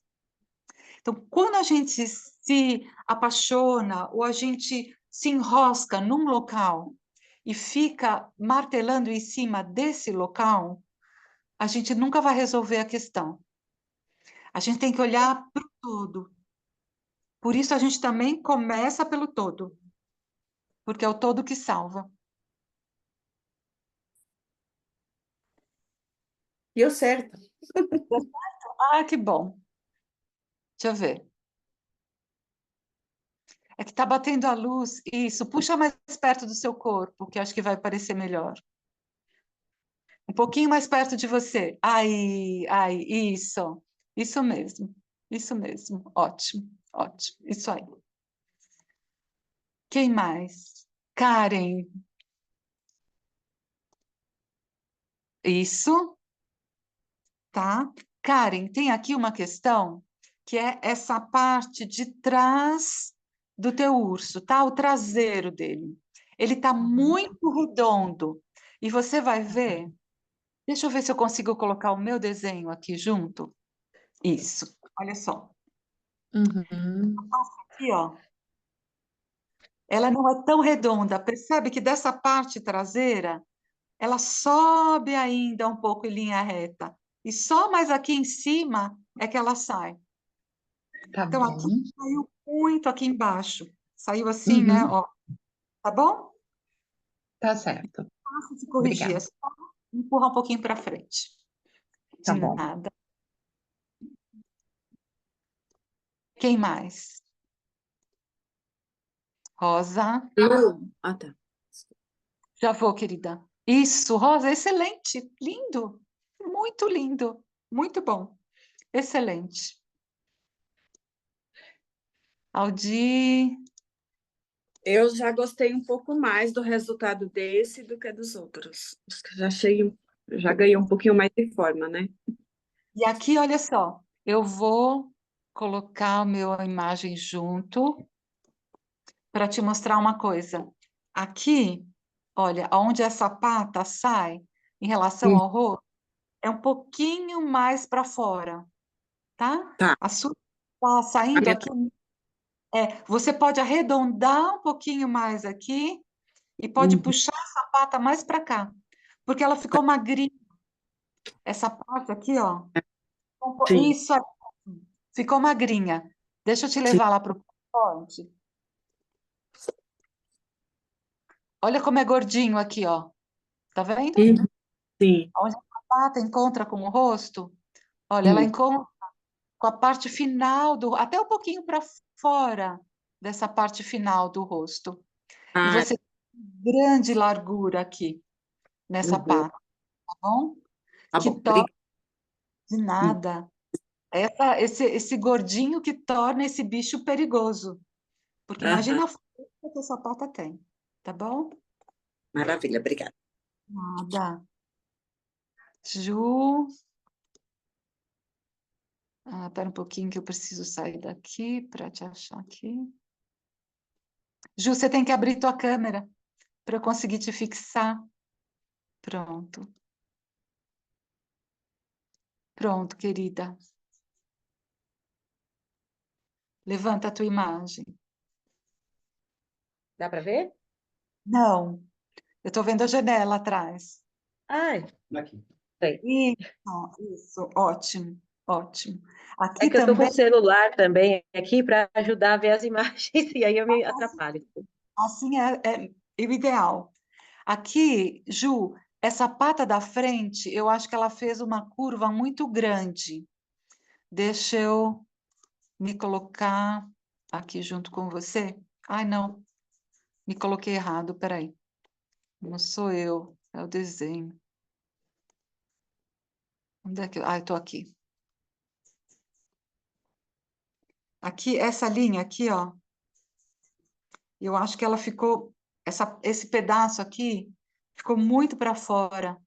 Speaker 1: Então, quando a gente se apaixona ou a gente se enrosca num local e fica martelando em cima desse local, a gente nunca vai resolver a questão. A gente tem que olhar para o todo. Por isso, a gente também começa pelo todo, porque é o todo que salva.
Speaker 8: Deu certo.
Speaker 1: Ah, que bom. Deixa eu ver. É que está batendo a luz. Isso, puxa mais perto do seu corpo, que acho que vai parecer melhor. Um pouquinho mais perto de você. Aí, isso. Isso mesmo. Isso mesmo. Ótimo, ótimo. Isso aí. Quem mais? Karen. Isso, tá? Karen, tem aqui uma questão que é essa parte de trás do teu urso, tá? O traseiro dele. Ele tá muito redondo. E você vai ver. Deixa eu ver se eu consigo colocar o meu desenho aqui junto. Isso. Olha só.
Speaker 2: Uhum.
Speaker 1: Aqui, ó. Ela não é tão redonda. Percebe que dessa parte traseira, ela sobe ainda um pouco em linha reta. E só mais aqui em cima é que ela sai.
Speaker 2: Tá
Speaker 1: Então,
Speaker 2: bom.
Speaker 1: aqui saiu muito aqui embaixo. Saiu assim, né?
Speaker 2: Uhum.
Speaker 1: Ó. Tá bom?
Speaker 2: Tá certo.
Speaker 1: Fácil de corrigir. É
Speaker 2: Obrigada.
Speaker 1: só empurrar um pouquinho para frente.
Speaker 2: Tá
Speaker 1: De
Speaker 2: bom.
Speaker 1: nada. Quem mais? Rosa.
Speaker 9: Ah, tá.
Speaker 1: Já vou, querida. Isso, Rosa, excelente. Lindo. Muito lindo. Muito bom. Excelente. Aldi.
Speaker 9: Eu já gostei um pouco mais do resultado desse do que dos outros. Acho que já achei, já ganhei um pouquinho mais de forma, né?
Speaker 1: E aqui, olha só, eu vou colocar a minha imagem junto para te mostrar uma coisa. Aqui, olha, onde essa pata sai em relação
Speaker 9: Hum.
Speaker 1: ao rosto, é um pouquinho mais para fora, tá?
Speaker 9: Tá.
Speaker 1: A sua está
Speaker 9: A
Speaker 1: saindo
Speaker 9: minha
Speaker 1: aqui. Você pode arredondar um pouquinho mais aqui e pode
Speaker 9: Uhum.
Speaker 1: puxar essa pata mais para cá, porque ela ficou magrinha. Essa parte aqui, ó.
Speaker 9: Sim,
Speaker 1: Isso aí. Ficou magrinha. Deixa eu te
Speaker 9: sim.
Speaker 1: levar lá para o ponte. Olha como é gordinho aqui, ó. Tá vendo?
Speaker 9: Uhum. Sim,
Speaker 1: Onde a pata encontra com o rosto, olha, ela
Speaker 9: sim.
Speaker 1: encontra com a parte final até um pouquinho para fora dessa parte final do rosto. E
Speaker 9: Ah,
Speaker 1: você tem grande largura aqui nessa
Speaker 9: uhum.
Speaker 1: pata, tá bom?
Speaker 9: Tá
Speaker 1: Que
Speaker 9: bom.
Speaker 1: torna de
Speaker 9: Hum.
Speaker 1: nada. Esse gordinho que torna esse bicho perigoso. Porque
Speaker 9: Aham.
Speaker 1: imagina a força que essa pata tem, tá bom?
Speaker 9: Maravilha, obrigada.
Speaker 1: Nada. Ju. Espera um pouquinho que eu preciso sair daqui para te achar aqui. Ju, você tem que abrir tua câmera para eu conseguir te fixar. Pronto. Pronto, querida. Levanta a tua imagem.
Speaker 4: Dá para ver?
Speaker 1: Não, eu estou vendo a janela atrás.
Speaker 4: Ai, tem.
Speaker 1: Isso, ótimo, ótimo.
Speaker 4: É
Speaker 1: Aqui
Speaker 4: que eu tô com o
Speaker 1: também,
Speaker 4: celular também aqui para ajudar a ver as imagens e aí eu me atrapalho.
Speaker 1: assim é o ideal. Aqui, Ju, essa pata da frente, eu acho que ela fez uma curva muito grande. Deixa eu me colocar aqui junto com você. Ai, não, me coloquei errado, peraí. Não sou eu, é o desenho. Onde é que eu... estou aqui. Aqui, essa linha aqui, ó. Eu acho que ela ficou... esse pedaço aqui ficou muito para fora.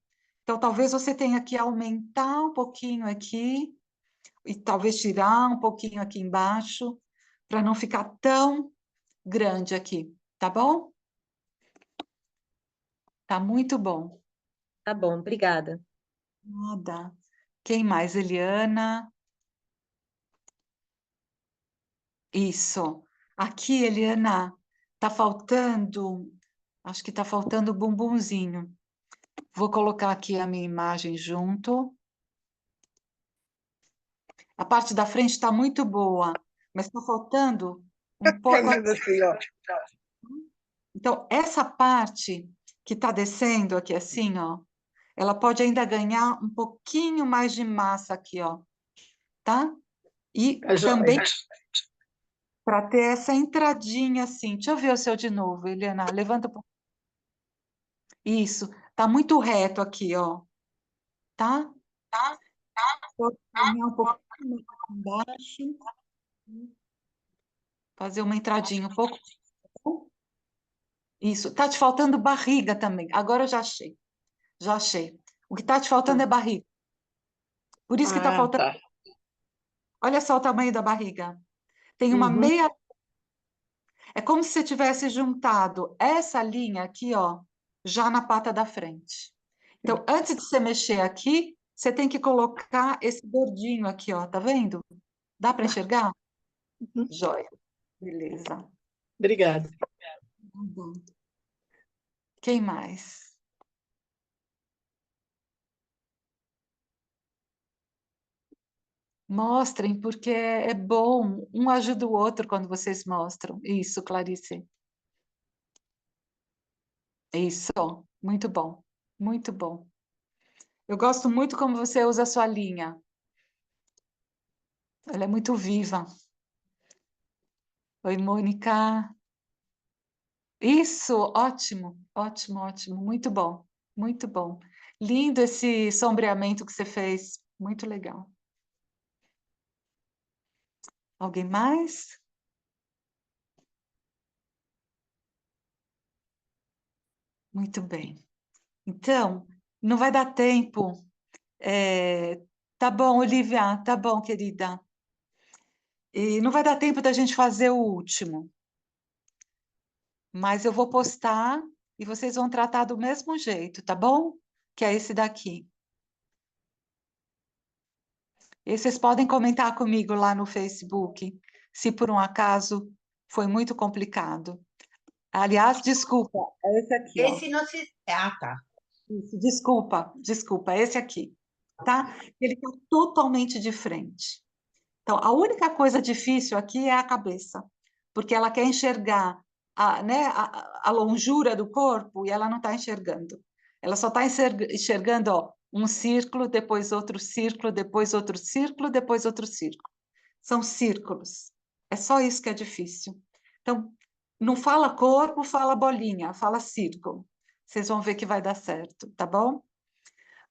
Speaker 1: Então, talvez você tenha que aumentar um pouquinho aqui e talvez tirar um pouquinho aqui embaixo para não ficar tão grande aqui, tá bom? Tá muito bom.
Speaker 4: Tá bom, obrigada.
Speaker 1: Nada. Quem mais? Eliana? Isso. Aqui, Eliana, tá faltando, acho que tá faltando o bumbumzinho. Vou colocar aqui a minha imagem junto. A parte da frente está muito boa, mas está faltando um pouco. Então, essa parte que está descendo aqui assim, ó, ela pode ainda ganhar um pouquinho mais de massa aqui, ó, tá? E também para ter essa entradinha assim. Deixa eu ver o seu de novo, Eliana. Levanta um pouco. Isso, tá muito reto aqui, ó. Tá? Pode ganhar um pouquinho mais embaixo. Fazer uma entradinha um pouco. Isso. Tá te faltando barriga também. Agora eu já achei. Já achei. O que tá te faltando é barriga. Por isso que tá
Speaker 5: Ah,
Speaker 1: faltando.
Speaker 5: tá.
Speaker 1: Olha só o tamanho da barriga. Tem uma
Speaker 5: Uhum.
Speaker 1: meia. É como se você tivesse juntado essa linha aqui, ó, já na pata da frente. Então, antes de você mexer aqui, você tem que colocar esse bordinho aqui, ó, tá vendo? Dá para enxergar?
Speaker 5: Uhum.
Speaker 1: Joia. Beleza.
Speaker 5: Obrigada.
Speaker 1: Tá bom. Quem mais? Mostrem, porque é bom. Um ajuda o outro quando vocês mostram. Isso, Clarice. Isso. Muito bom. Muito bom. Eu gosto muito como você usa a sua linha. Ela é muito viva. Oi, Mônica. Isso, ótimo, ótimo, ótimo. Muito bom, muito bom. Lindo esse sombreamento que você fez. Muito legal. Alguém mais? Muito bem. Então, não vai dar tempo. Tá bom, Olivia, tá bom, querida. E não vai dar tempo da gente fazer o último, mas eu vou postar e vocês vão tratar do mesmo jeito, tá bom? Que é esse daqui. E vocês podem comentar comigo lá no Facebook, se por um acaso foi muito complicado. Aliás, desculpa, é esse aqui, ó.
Speaker 2: Esse não se. Ah, tá.
Speaker 1: Isso, desculpa, é esse aqui, tá? Ele está totalmente de frente. Então, a única coisa difícil aqui é a cabeça, porque ela quer enxergar né, a longura do corpo e ela não está enxergando. Ela só está enxergando, ó, um círculo, depois outro círculo, depois outro círculo, depois outro círculo. São círculos. É só isso que é difícil. Então, não fala corpo, fala bolinha, fala círculo. Vocês vão ver que vai dar certo, tá bom?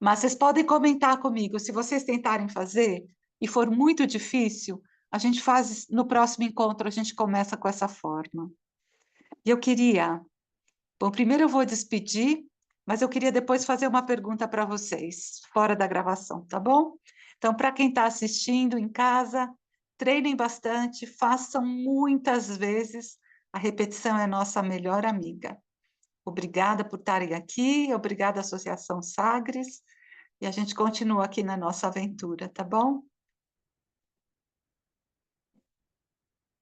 Speaker 1: Mas vocês podem comentar comigo, se vocês tentarem fazer e for muito difícil, a gente faz no próximo encontro, a gente começa com essa forma. E eu queria, bom, primeiro eu vou despedir, mas eu queria depois fazer uma pergunta para vocês, fora da gravação, tá bom? Então, para quem está assistindo em casa, treinem bastante, façam muitas vezes, a repetição é nossa melhor amiga. Obrigada por estarem aqui, obrigada Associação Sagres, e a gente continua aqui na nossa aventura, tá bom?